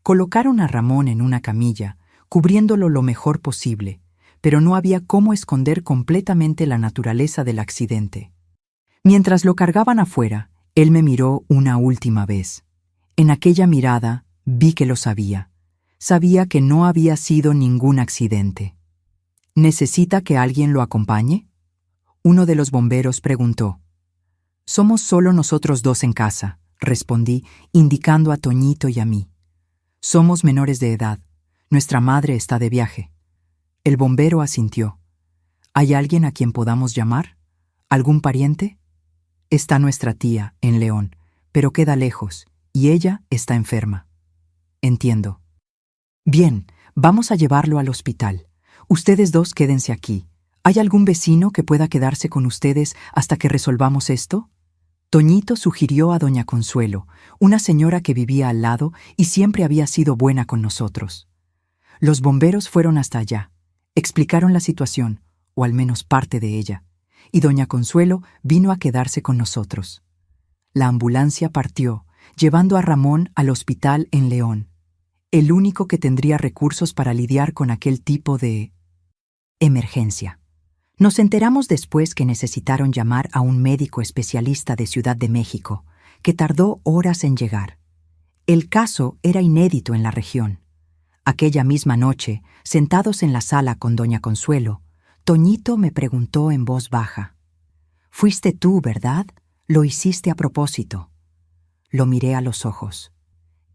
Colocaron a Ramón en una camilla, cubriéndolo lo mejor posible, pero no había cómo esconder completamente la naturaleza del accidente. Mientras lo cargaban afuera, él me miró una última vez. En aquella mirada vi que lo sabía. Sabía que no había sido ningún accidente. «¿Necesita que alguien lo acompañe?», uno de los bomberos preguntó. «Somos solo nosotros 2 en casa», respondí, indicando a Toñito y a mí. «Somos menores de edad. Nuestra madre está de viaje». El bombero asintió. «¿Hay alguien a quien podamos llamar? ¿Algún pariente?» «Está nuestra tía, en León, pero queda lejos, y ella está enferma». «Entiendo». «Bien, vamos a llevarlo al hospital. Ustedes 2 quédense aquí. ¿Hay algún vecino que pueda quedarse con ustedes hasta que resolvamos esto?». Toñito sugirió a doña Consuelo, una señora que vivía al lado y siempre había sido buena con nosotros. Los bomberos fueron hasta allá. Explicaron la situación, o al menos parte de ella, y doña Consuelo vino a quedarse con nosotros. La ambulancia partió, llevando a Ramón al hospital en León, el único que tendría recursos para lidiar con aquel tipo de emergencia. Nos enteramos después que necesitaron llamar a un médico especialista de Ciudad de México, que tardó horas en llegar. El caso era inédito en la región. Aquella misma noche, sentados en la sala con doña Consuelo, Toñito me preguntó en voz baja: «Fuiste tú, ¿verdad? Lo hiciste a propósito». Lo miré a los ojos.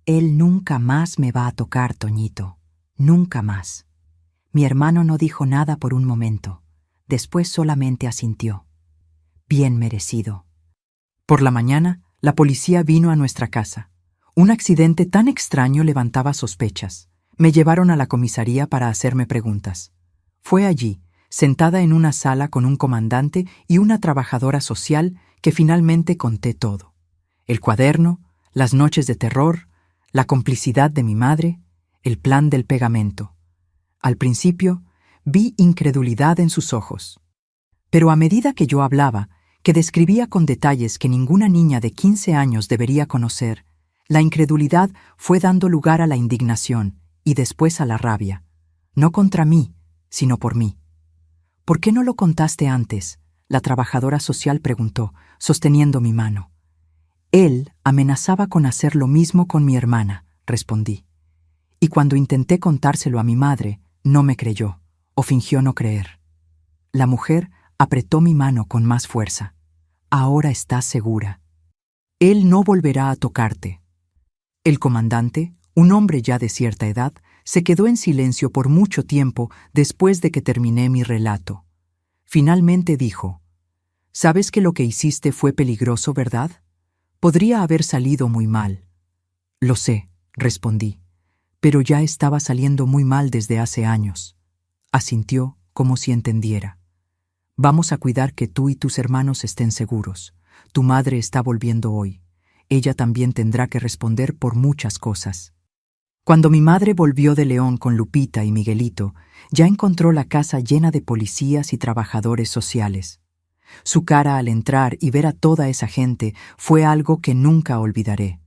«Él nunca más me va a tocar, Toñito. Nunca más». Mi hermano no dijo nada por un momento. Después solamente asintió. Bien merecido. Por la mañana, la policía vino a nuestra casa. Un accidente tan extraño levantaba sospechas. Me llevaron a la comisaría para hacerme preguntas. Fue allí, sentada en una sala con un comandante y una trabajadora social, que finalmente conté todo. El cuaderno, las noches de terror, la complicidad de mi madre, el plan del pegamento. Al principio, vi incredulidad en sus ojos. Pero a medida que yo hablaba, que describía con detalles que ninguna niña de 15 años debería conocer, la incredulidad fue dando lugar a la indignación y después a la rabia. No contra mí, sino por mí. «¿Por qué no lo contaste antes?», la trabajadora social preguntó, sosteniendo mi mano. «Él amenazaba con hacer lo mismo con mi hermana», respondí. Y cuando intenté contárselo a mi madre, no me creyó, o fingió no creer. La mujer apretó mi mano con más fuerza. «Ahora estás segura. Él no volverá a tocarte». El comandante, un hombre ya de cierta edad, se quedó en silencio por mucho tiempo después de que terminé mi relato. Finalmente dijo: «Sabes que lo que hiciste fue peligroso, ¿verdad? Podría haber salido muy mal». «Lo sé», respondí, «pero ya estaba saliendo muy mal desde hace años». Asintió como si entendiera. «Vamos a cuidar que tú y tus hermanos estén seguros. Tu madre está volviendo hoy. Ella también tendrá que responder por muchas cosas». Cuando mi madre volvió de León con Lupita y Miguelito, ya encontró la casa llena de policías y trabajadores sociales. Su cara al entrar y ver a toda esa gente fue algo que nunca olvidaré.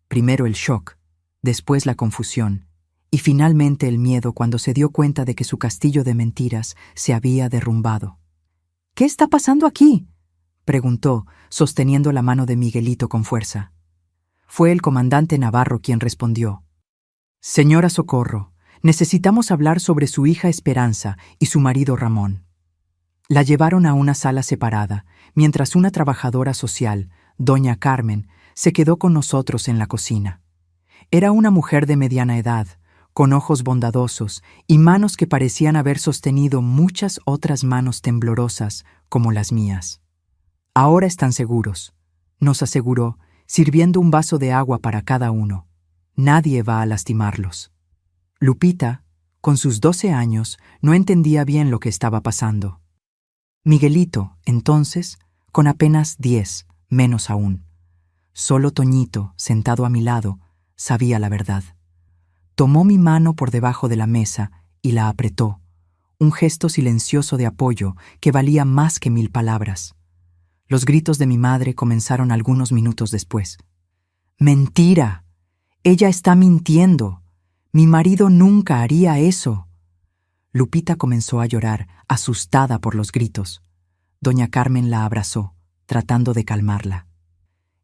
Primero el shock, después la confusión, y finalmente el miedo cuando se dio cuenta de que su castillo de mentiras se había derrumbado. «¿Qué está pasando aquí?», preguntó, sosteniendo la mano de Miguelito con fuerza. Fue el comandante Navarro quien respondió: «Señora Socorro, necesitamos hablar sobre su hija Esperanza y su marido Ramón». La llevaron a una sala separada, mientras una trabajadora social, doña Carmen, se quedó con nosotros en la cocina. Era una mujer de mediana edad, con ojos bondadosos y manos que parecían haber sostenido muchas otras manos temblorosas como las mías. «Ahora están seguros», nos aseguró, sirviendo un vaso de agua para cada uno. «Nadie va a lastimarlos». Lupita, con sus 12 años, no entendía bien lo que estaba pasando. Miguelito, entonces, con apenas 10, menos aún. Solo Toñito, sentado a mi lado, sabía la verdad. Tomó mi mano por debajo de la mesa y la apretó, un gesto silencioso de apoyo que valía más que 1000 palabras. Los gritos de mi madre comenzaron algunos minutos después. «¡Mentira! Ella está mintiendo. Mi marido nunca haría eso». Lupita comenzó a llorar, asustada por los gritos. Doña Carmen la abrazó, tratando de calmarla.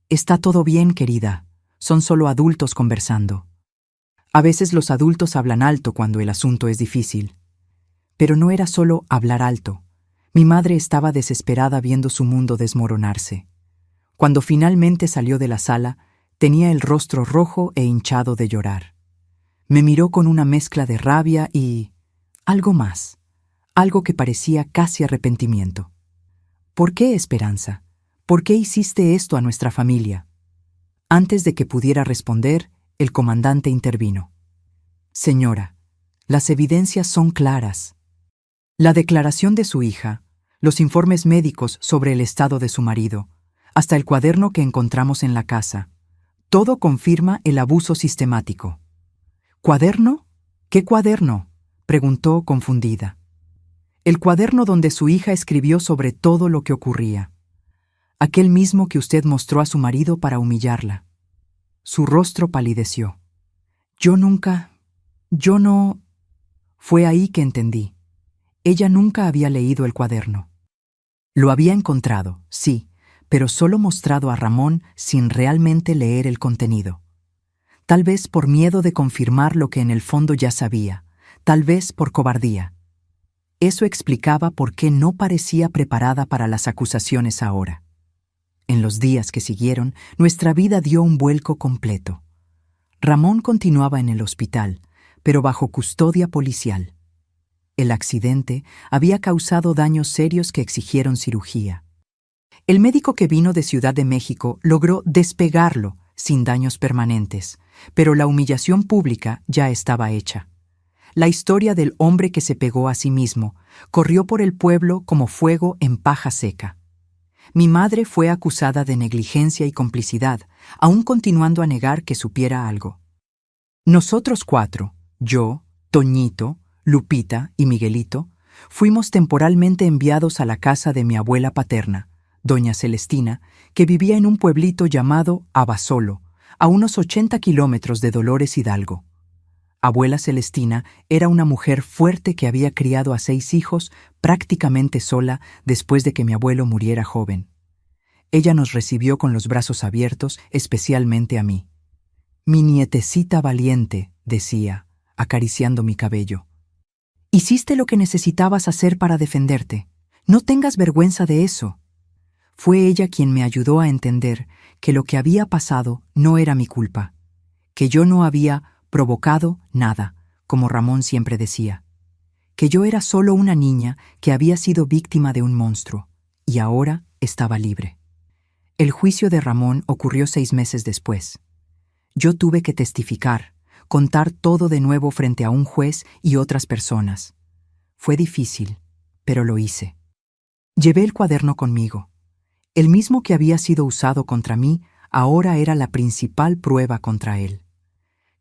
«Está todo bien, querida. Son solo adultos conversando. A veces los adultos hablan alto cuando el asunto es difícil». Pero no era solo hablar alto. Mi madre estaba desesperada viendo su mundo desmoronarse. Cuando finalmente salió de la sala, tenía el rostro rojo e hinchado de llorar. Me miró con una mezcla de rabia y algo más, algo que parecía casi arrepentimiento. «¿Por qué, Esperanza? ¿Por qué hiciste esto a nuestra familia?». Antes de que pudiera responder, el comandante intervino. «Señora, las evidencias son claras. La declaración de su hija, los informes médicos sobre el estado de su marido, hasta el cuaderno que encontramos en la casa, todo confirma el abuso sistemático». «¿Cuaderno? ¿Qué cuaderno?», preguntó confundida. El cuaderno donde su hija escribió sobre todo lo que ocurría. Aquel mismo que usted mostró a su marido para humillarla. Su rostro palideció. Yo no... Fue ahí que entendí. Ella nunca había leído el cuaderno. Lo había encontrado, sí, pero solo mostrado a Ramón sin realmente leer el contenido. Tal vez por miedo de confirmar lo que en el fondo ya sabía, tal vez por cobardía. Eso explicaba por qué no parecía preparada para las acusaciones ahora. En los días que siguieron, nuestra vida dio un vuelco completo. Ramón continuaba en el hospital, pero bajo custodia policial. El accidente había causado daños serios que exigieron cirugía. El médico que vino de Ciudad de México logró despegarlo sin daños permanentes, pero la humillación pública ya estaba hecha. La historia del hombre que se pegó a sí mismo corrió por el pueblo como fuego en paja seca. Mi madre fue acusada de negligencia y complicidad, aún continuando a negar que supiera algo. Nosotros 4, yo, Toñito, Lupita y Miguelito, fuimos temporalmente enviados a la casa de mi abuela paterna, doña Celestina, que vivía en un pueblito llamado Abasolo, a unos 80 kilómetros de Dolores Hidalgo. Abuela Celestina era una mujer fuerte que había criado a 6 hijos prácticamente sola después de que mi abuelo muriera joven. Ella nos recibió con los brazos abiertos, especialmente a mí. «Mi nietecita valiente», decía, acariciando mi cabello. «Hiciste lo que necesitabas hacer para defenderte. No tengas vergüenza de eso». Fue ella quien me ayudó a entender que lo que había pasado no era mi culpa, que yo no había provocado nada, como Ramón siempre decía, que yo era solo una niña que había sido víctima de un monstruo, y ahora estaba libre. El juicio de Ramón ocurrió 6 meses después. Yo tuve que testificar, contar todo de nuevo frente a un juez y otras personas. Fue difícil, pero lo hice. Llevé el cuaderno conmigo. El mismo que había sido usado contra mí, ahora era la principal prueba contra él.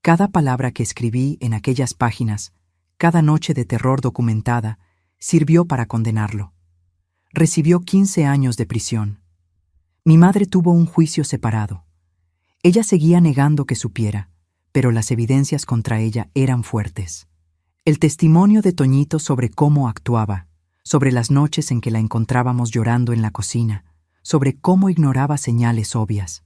Cada palabra que escribí en aquellas páginas, cada noche de terror documentada, sirvió para condenarlo. Recibió 15 años de prisión. Mi madre tuvo un juicio separado. Ella seguía negando que supiera, pero las evidencias contra ella eran fuertes. El testimonio de Toñito sobre cómo actuaba, sobre las noches en que la encontrábamos llorando en la cocina, sobre cómo ignoraba señales obvias.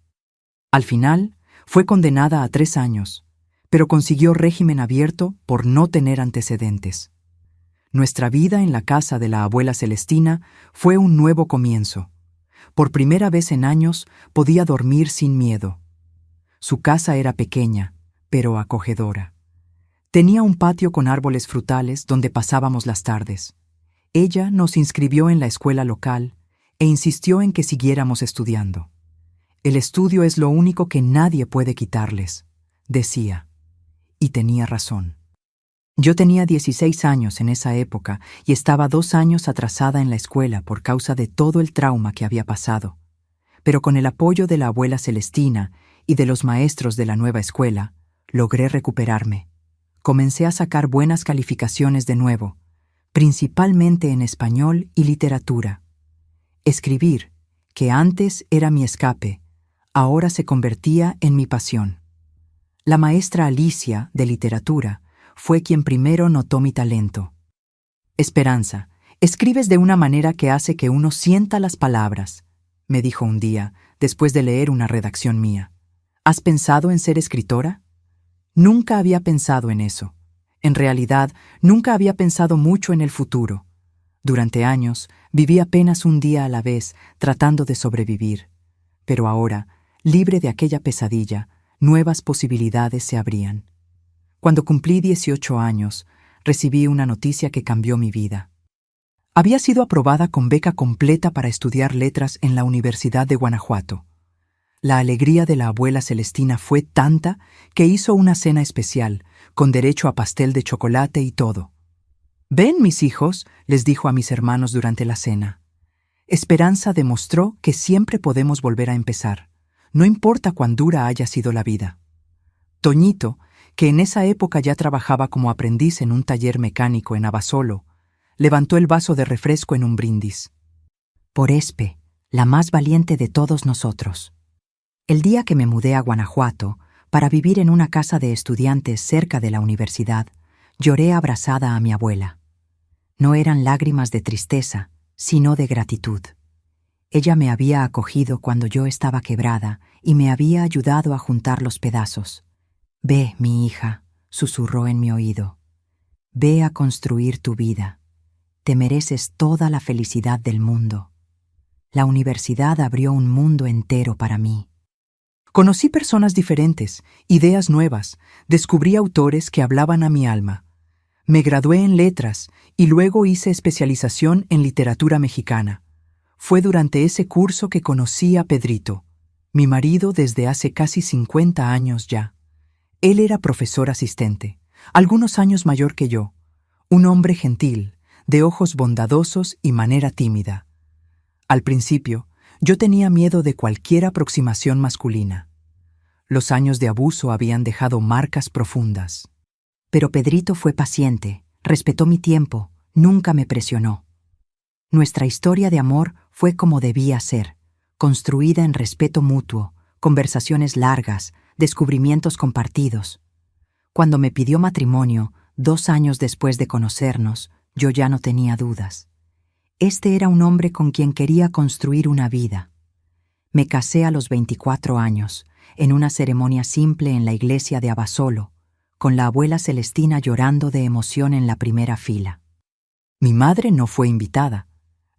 Al final, fue condenada a 3 años, pero consiguió régimen abierto por no tener antecedentes. Nuestra vida en la casa de la abuela Celestina fue un nuevo comienzo. Por primera vez en años podía dormir sin miedo. Su casa era pequeña, pero acogedora. Tenía un patio con árboles frutales donde pasábamos las tardes. Ella nos inscribió en la escuela local e insistió en que siguiéramos estudiando. El estudio es lo único que nadie puede quitarles, decía. Y tenía razón. Yo tenía 16 años en esa época y estaba 2 años atrasada en la escuela por causa de todo el trauma que había pasado. Pero con el apoyo de la abuela Celestina y de los maestros de la nueva escuela, logré recuperarme. Comencé a sacar buenas calificaciones de nuevo, principalmente en español y literatura. Escribir, que antes era mi escape, ahora se convertía en mi pasión. La maestra Alicia, de literatura, fue quien primero notó mi talento. «Esperanza, escribes de una manera que hace que uno sienta las palabras», me dijo un día, después de leer una redacción mía. «¿Has pensado en ser escritora?» Nunca había pensado en eso. En realidad, nunca había pensado mucho en el futuro. Durante años, viví apenas un día a la vez, tratando de sobrevivir. Pero ahora, libre de aquella pesadilla, nuevas posibilidades se abrían. Cuando cumplí 18 años, recibí una noticia que cambió mi vida. Había sido aprobada con beca completa para estudiar letras en la Universidad de Guanajuato. La alegría de la abuela Celestina fue tanta que hizo una cena especial, con derecho a pastel de chocolate y todo. «Ven, mis hijos», les dijo a mis hermanos durante la cena. Esperanza demostró que siempre podemos volver a empezar, no importa cuán dura haya sido la vida. Toñito, que en esa época ya trabajaba como aprendiz en un taller mecánico en Abasolo, levantó el vaso de refresco en un brindis. Por Espe, la más valiente de todos nosotros. El día que me mudé a Guanajuato, para vivir en una casa de estudiantes cerca de la universidad, lloré abrazada a mi abuela. No eran lágrimas de tristeza, sino de gratitud. Ella me había acogido cuando yo estaba quebrada y me había ayudado a juntar los pedazos. «Ve, mi hija», susurró en mi oído. «Ve a construir tu vida. Te mereces toda la felicidad del mundo». La universidad abrió un mundo entero para mí. Conocí personas diferentes, ideas nuevas, descubrí autores que hablaban a mi alma. Me gradué en letras y luego hice especialización en literatura mexicana. Fue durante ese curso que conocí a Pedrito, mi marido desde hace casi 50 años ya. Él era profesor asistente, algunos años mayor que yo, un hombre gentil, de ojos bondadosos y manera tímida. Al principio, yo tenía miedo de cualquier aproximación masculina. Los años de abuso habían dejado marcas profundas. Pero Pedrito fue paciente, respetó mi tiempo, nunca me presionó. Nuestra historia de amor fue como debía ser, construida en respeto mutuo, conversaciones largas, descubrimientos compartidos. Cuando me pidió matrimonio, 2 años después de conocernos, yo ya no tenía dudas. Este era un hombre con quien quería construir una vida. Me casé a los 24 años, en una ceremonia simple en la iglesia de Abasolo, con la abuela Celestina llorando de emoción en la primera fila. Mi madre no fue invitada.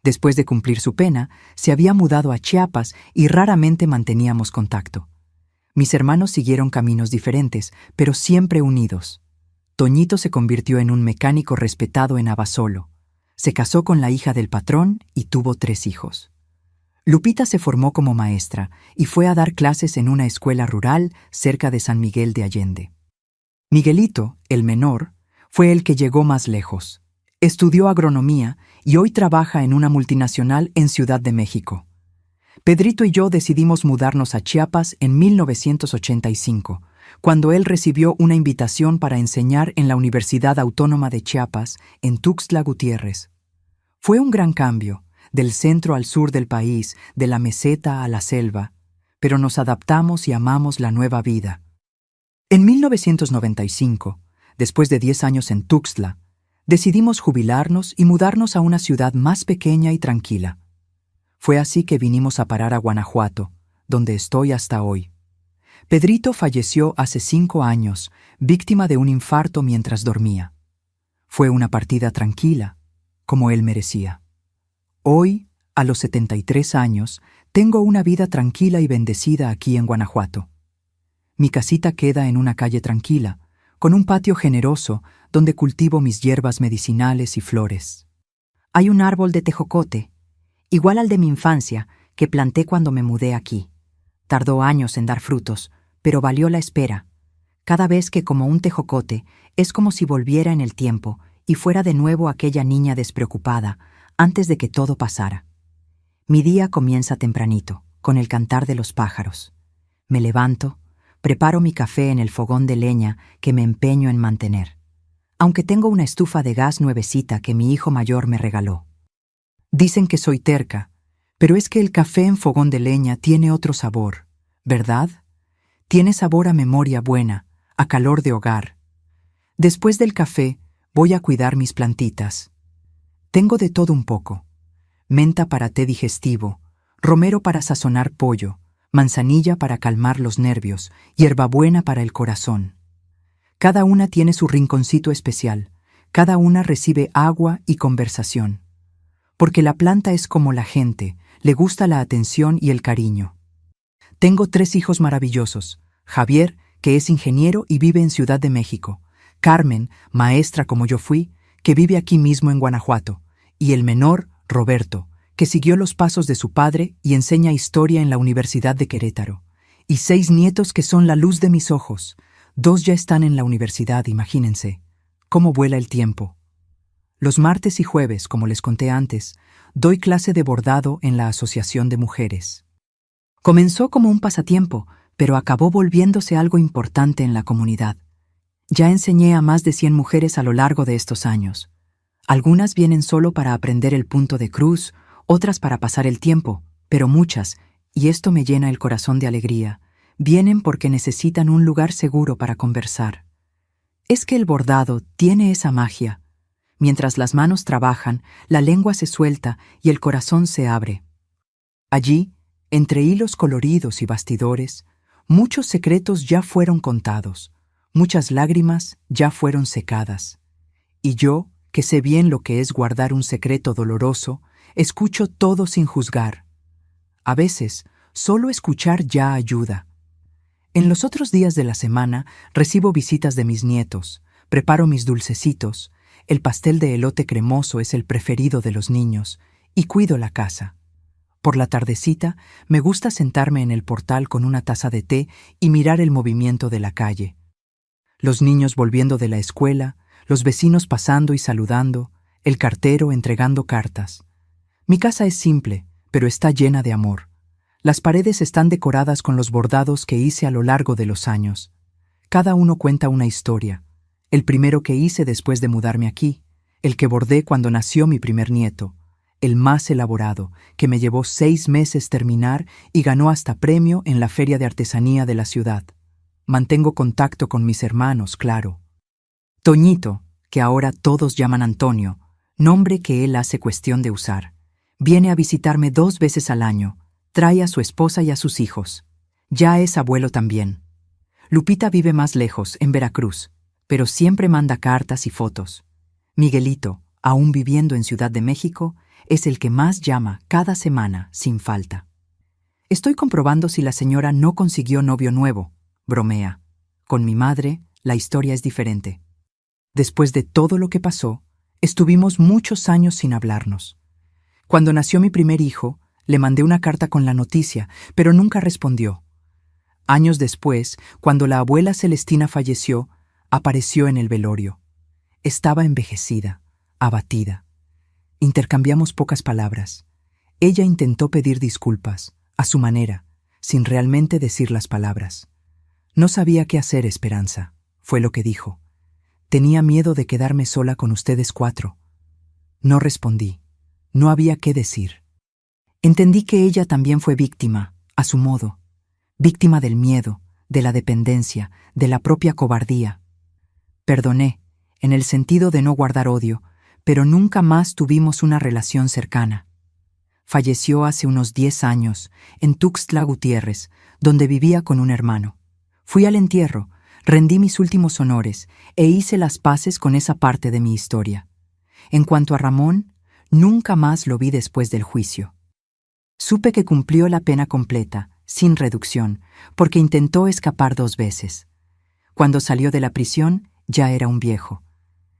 Después de cumplir su pena, se había mudado a Chiapas y raramente manteníamos contacto. Mis hermanos siguieron caminos diferentes, pero siempre unidos. Toñito se convirtió en un mecánico respetado en Abasolo. Se casó con la hija del patrón y tuvo 3 hijos. Lupita se formó como maestra y fue a dar clases en una escuela rural cerca de San Miguel de Allende. Miguelito, el menor, fue el que llegó más lejos. Estudió agronomía y hoy trabaja en una multinacional en Ciudad de México. Pedrito y yo decidimos mudarnos a Chiapas en 1985, cuando él recibió una invitación para enseñar en la Universidad Autónoma de Chiapas, en Tuxtla Gutiérrez. Fue un gran cambio, del centro al sur del país, de la meseta a la selva, pero nos adaptamos y amamos la nueva vida. En 1995, después de 10 años en Tuxtla, decidimos jubilarnos y mudarnos a una ciudad más pequeña y tranquila. Fue así que vinimos a parar a Guanajuato, donde estoy hasta hoy. Pedrito falleció hace 5 años, víctima de un infarto mientras dormía. Fue una partida tranquila, como él merecía. Hoy, a los 73 años, tengo una vida tranquila y bendecida aquí en Guanajuato. Mi casita queda en una calle tranquila, con un patio generoso donde cultivo mis hierbas medicinales y flores. Hay un árbol de tejocote, igual al de mi infancia, que planté cuando me mudé aquí. Tardó años en dar frutos, pero valió la espera. Cada vez que como un tejocote, es como si volviera en el tiempo y fuera de nuevo aquella niña despreocupada, antes de que todo pasara. Mi día comienza tempranito, con el cantar de los pájaros. Me levanto, preparo mi café en el fogón de leña que me empeño en mantener, aunque tengo una estufa de gas nuevecita que mi hijo mayor me regaló. Dicen que soy terca, pero es que el café en fogón de leña tiene otro sabor, ¿verdad? Tiene sabor a memoria buena, a calor de hogar. Después del café, voy a cuidar mis plantitas. Tengo de todo un poco. Menta para té digestivo, romero para sazonar pollo, manzanilla para calmar los nervios, hierbabuena para el corazón. Cada una tiene su rinconcito especial, cada una recibe agua y conversación. Porque la planta es como la gente, le gusta la atención y el cariño. Tengo 3 hijos maravillosos: Javier, que es ingeniero y vive en Ciudad de México; Carmen, maestra como yo fui, que vive aquí mismo en Guanajuato; y el menor, Roberto, que siguió los pasos de su padre y enseña historia en la Universidad de Querétaro. Y 6 nietos que son la luz de mis ojos. 2 ya están en la universidad, imagínense. ¿Cómo vuela el tiempo? Los martes y jueves, como les conté antes, doy clase de bordado en la Asociación de Mujeres. Comenzó como un pasatiempo, pero acabó volviéndose algo importante en la comunidad. Ya enseñé a más de 100 mujeres a lo largo de estos años. Algunas vienen solo para aprender el punto de cruz, otras para pasar el tiempo, pero muchas, y esto me llena el corazón de alegría, vienen porque necesitan un lugar seguro para conversar. Es que el bordado tiene esa magia. Mientras las manos trabajan, la lengua se suelta y el corazón se abre. Allí, entre hilos coloridos y bastidores, muchos secretos ya fueron contados, muchas lágrimas ya fueron secadas. Y yo, que sé bien lo que es guardar un secreto doloroso, escucho todo sin juzgar. A veces, solo escuchar ya ayuda. En los otros días de la semana recibo visitas de mis nietos, preparo mis dulcecitos, el pastel de elote cremoso es el preferido de los niños, y cuido la casa. Por la tardecita, me gusta sentarme en el portal con una taza de té y mirar el movimiento de la calle. Los niños volviendo de la escuela, los vecinos pasando y saludando, el cartero entregando cartas. Mi casa es simple, pero está llena de amor. Las paredes están decoradas con los bordados que hice a lo largo de los años. Cada uno cuenta una historia. El primero que hice después de mudarme aquí, el que bordé cuando nació mi primer nieto, el más elaborado, que me llevó 6 meses terminar y ganó hasta premio en la feria de artesanía de la ciudad. Mantengo contacto con mis hermanos, claro. Toñito, que ahora todos llaman Antonio, nombre que él hace cuestión de usar, viene a visitarme 2 veces al año, trae a su esposa y a sus hijos. Ya es abuelo también. Lupita vive más lejos, en Veracruz, pero siempre manda cartas y fotos. Miguelito, aún viviendo en Ciudad de México, es el que más llama cada semana, sin falta. Estoy comprobando si la señora no consiguió novio nuevo, bromea. Con mi madre, la historia es diferente. Después de todo lo que pasó, estuvimos muchos años sin hablarnos. Cuando nació mi primer hijo, le mandé una carta con la noticia, pero nunca respondió. Años después, cuando la abuela Celestina falleció, apareció en el velorio. Estaba envejecida, abatida. Intercambiamos pocas palabras. Ella intentó pedir disculpas, a su manera, sin realmente decir las palabras. No sabía qué hacer, Esperanza, fue lo que dijo. Tenía miedo de quedarme sola con ustedes 4. No respondí. No había qué decir. Entendí que ella también fue víctima, a su modo. Víctima del miedo, de la dependencia, de la propia cobardía. Perdoné, en el sentido de no guardar odio, pero nunca más tuvimos una relación cercana. Falleció hace unos 10 años, en Tuxtla Gutiérrez, donde vivía con un hermano. Fui al entierro, rendí mis últimos honores e hice las paces con esa parte de mi historia. En cuanto a Ramón, nunca más lo vi después del juicio. Supe que cumplió la pena completa, sin reducción, porque intentó escapar 2 veces. Cuando salió de la prisión, ya era un viejo.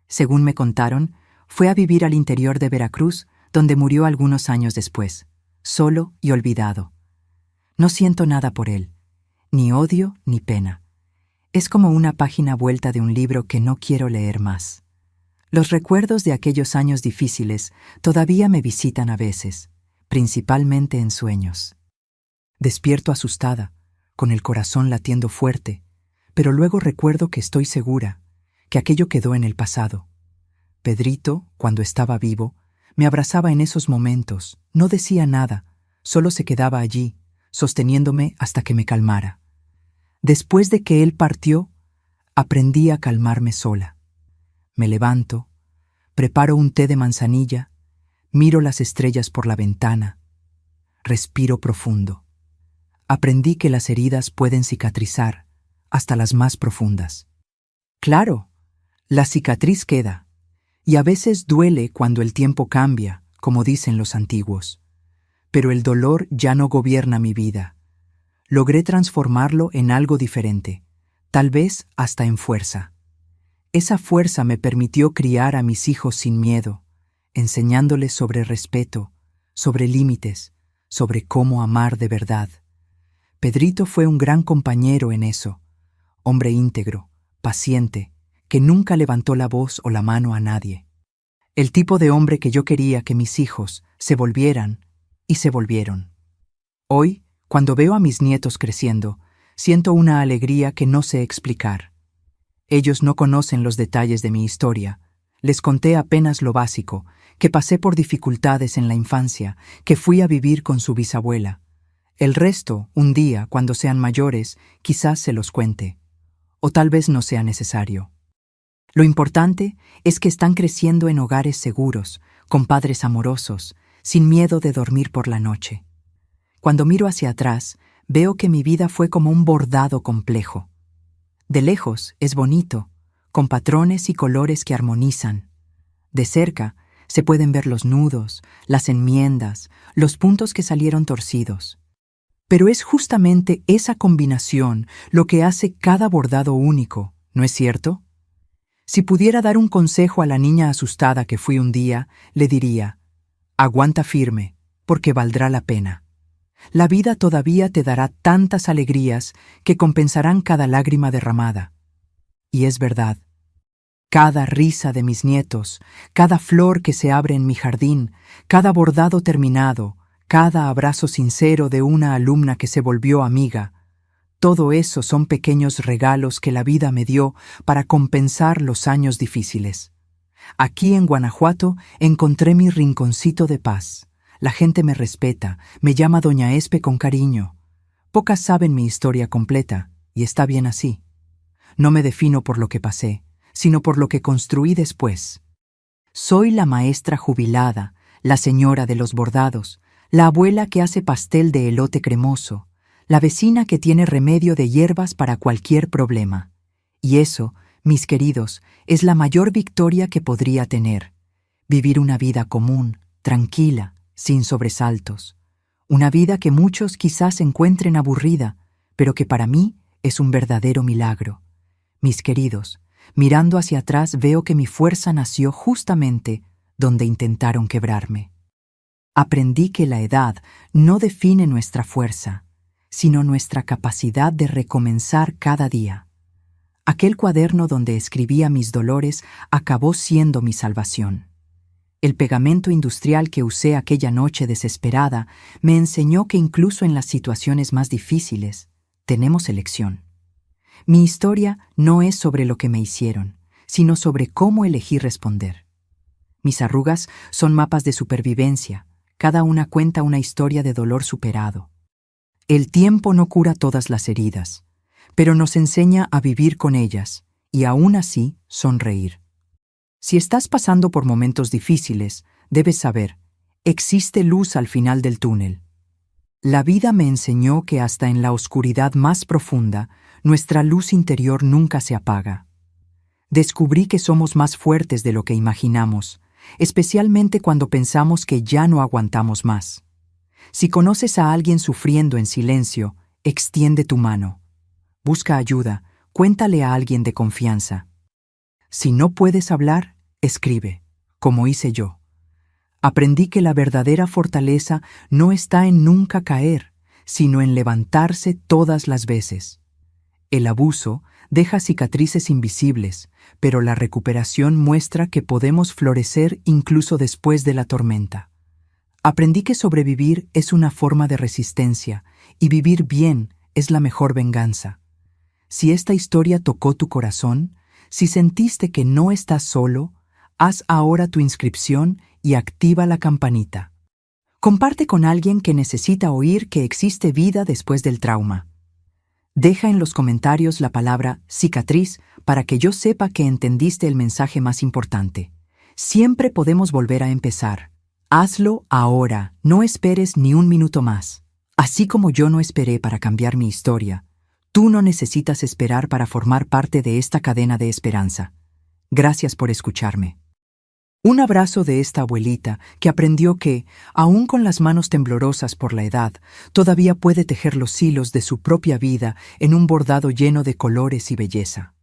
Según me contaron, fue a vivir al interior de Veracruz, donde murió algunos años después, solo y olvidado. No siento nada por él, ni odio ni pena. Es como una página vuelta de un libro que no quiero leer más. Los recuerdos de aquellos años difíciles todavía me visitan a veces, principalmente en sueños. Despierto asustada, con el corazón latiendo fuerte, pero luego recuerdo que estoy segura, que aquello quedó en el pasado. Pedrito, cuando estaba vivo, me abrazaba en esos momentos, no decía nada, solo se quedaba allí, sosteniéndome hasta que me calmara. Después de que él partió, aprendí a calmarme sola. Me levanto, preparo un té de manzanilla, miro las estrellas por la ventana, respiro profundo. Aprendí que las heridas pueden cicatrizar, hasta las más profundas. Claro, la cicatriz queda, y a veces duele cuando el tiempo cambia, como dicen los antiguos. Pero el dolor ya no gobierna mi vida. Logré transformarlo en algo diferente, tal vez hasta en fuerza. Esa fuerza me permitió criar a mis hijos sin miedo, enseñándoles sobre respeto, sobre límites, sobre cómo amar de verdad. Pedrito fue un gran compañero en eso, hombre íntegro, paciente, que nunca levantó la voz o la mano a nadie. El tipo de hombre que yo quería que mis hijos se volvieran, y se volvieron. Hoy, cuando veo a mis nietos creciendo, siento una alegría que no sé explicar. Ellos no conocen los detalles de mi historia, Les conté apenas lo básico, que pasé por dificultades en la infancia, que fui a vivir con su bisabuela. El resto, un día, cuando sean mayores, quizás se los cuente. O tal vez no sea necesario. Lo importante es que están creciendo en hogares seguros, con padres amorosos, sin miedo de dormir por la noche. Cuando miro hacia atrás, veo que mi vida fue como un bordado complejo. De lejos es bonito, con patrones y colores que armonizan. De cerca se pueden ver los nudos, las enmiendas, los puntos que salieron torcidos. Pero es justamente esa combinación lo que hace cada bordado único, ¿no es cierto? Si pudiera dar un consejo a la niña asustada que fui un día, le diría: aguanta firme, porque valdrá la pena. La vida todavía te dará tantas alegrías que compensarán cada lágrima derramada. Y es verdad. Cada risa de mis nietos, cada flor que se abre en mi jardín, cada bordado terminado, cada abrazo sincero de una alumna que se volvió amiga, todo eso son pequeños regalos que la vida me dio para compensar los años difíciles. Aquí en Guanajuato encontré mi rinconcito de paz. La gente me respeta, me llama Doña Espe con cariño. Pocas saben mi historia completa, y está bien así. No me defino por lo que pasé, sino por lo que construí después. Soy la maestra jubilada, la señora de los bordados, la abuela que hace pastel de elote cremoso, la vecina que tiene remedio de hierbas para cualquier problema. Y eso, mis queridos, es la mayor victoria que podría tener. Vivir una vida común, tranquila, sin sobresaltos. Una vida que muchos quizás encuentren aburrida, pero que para mí es un verdadero milagro. Mis queridos, mirando hacia atrás veo que mi fuerza nació justamente donde intentaron quebrarme. Aprendí que la edad no define nuestra fuerza, sino nuestra capacidad de recomenzar cada día. Aquel cuaderno donde escribía mis dolores acabó siendo mi salvación. El pegamento industrial que usé aquella noche desesperada me enseñó que incluso en las situaciones más difíciles tenemos elección. Mi historia no es sobre lo que me hicieron, sino sobre cómo elegí responder. Mis arrugas son mapas de supervivencia, cada una cuenta una historia de dolor superado. El tiempo no cura todas las heridas, pero nos enseña a vivir con ellas y aún así sonreír. Si estás pasando por momentos difíciles, debes saber, existe luz al final del túnel. La vida me enseñó que hasta en la oscuridad más profunda, nuestra luz interior nunca se apaga. Descubrí que somos más fuertes de lo que imaginamos, especialmente cuando pensamos que ya no aguantamos más. Si conoces a alguien sufriendo en silencio, extiende tu mano. Busca ayuda, cuéntale a alguien de confianza. Si no puedes hablar, escribe, como hice yo. Aprendí que la verdadera fortaleza no está en nunca caer, sino en levantarse todas las veces. El abuso deja cicatrices invisibles, pero la recuperación muestra que podemos florecer incluso después de la tormenta. Aprendí que sobrevivir es una forma de resistencia y vivir bien es la mejor venganza. Si esta historia tocó tu corazón, si sentiste que no estás solo, haz ahora tu inscripción y activa la campanita. Comparte con alguien que necesita oír que existe vida después del trauma. Deja en los comentarios la palabra cicatriz para que yo sepa que entendiste el mensaje más importante. Siempre podemos volver a empezar. Hazlo ahora, no esperes ni un minuto más. Así como yo no esperé para cambiar mi historia, tú no necesitas esperar para formar parte de esta cadena de esperanza. Gracias por escucharme. Un abrazo de esta abuelita que aprendió que, aún con las manos temblorosas por la edad, todavía puede tejer los hilos de su propia vida en un bordado lleno de colores y belleza.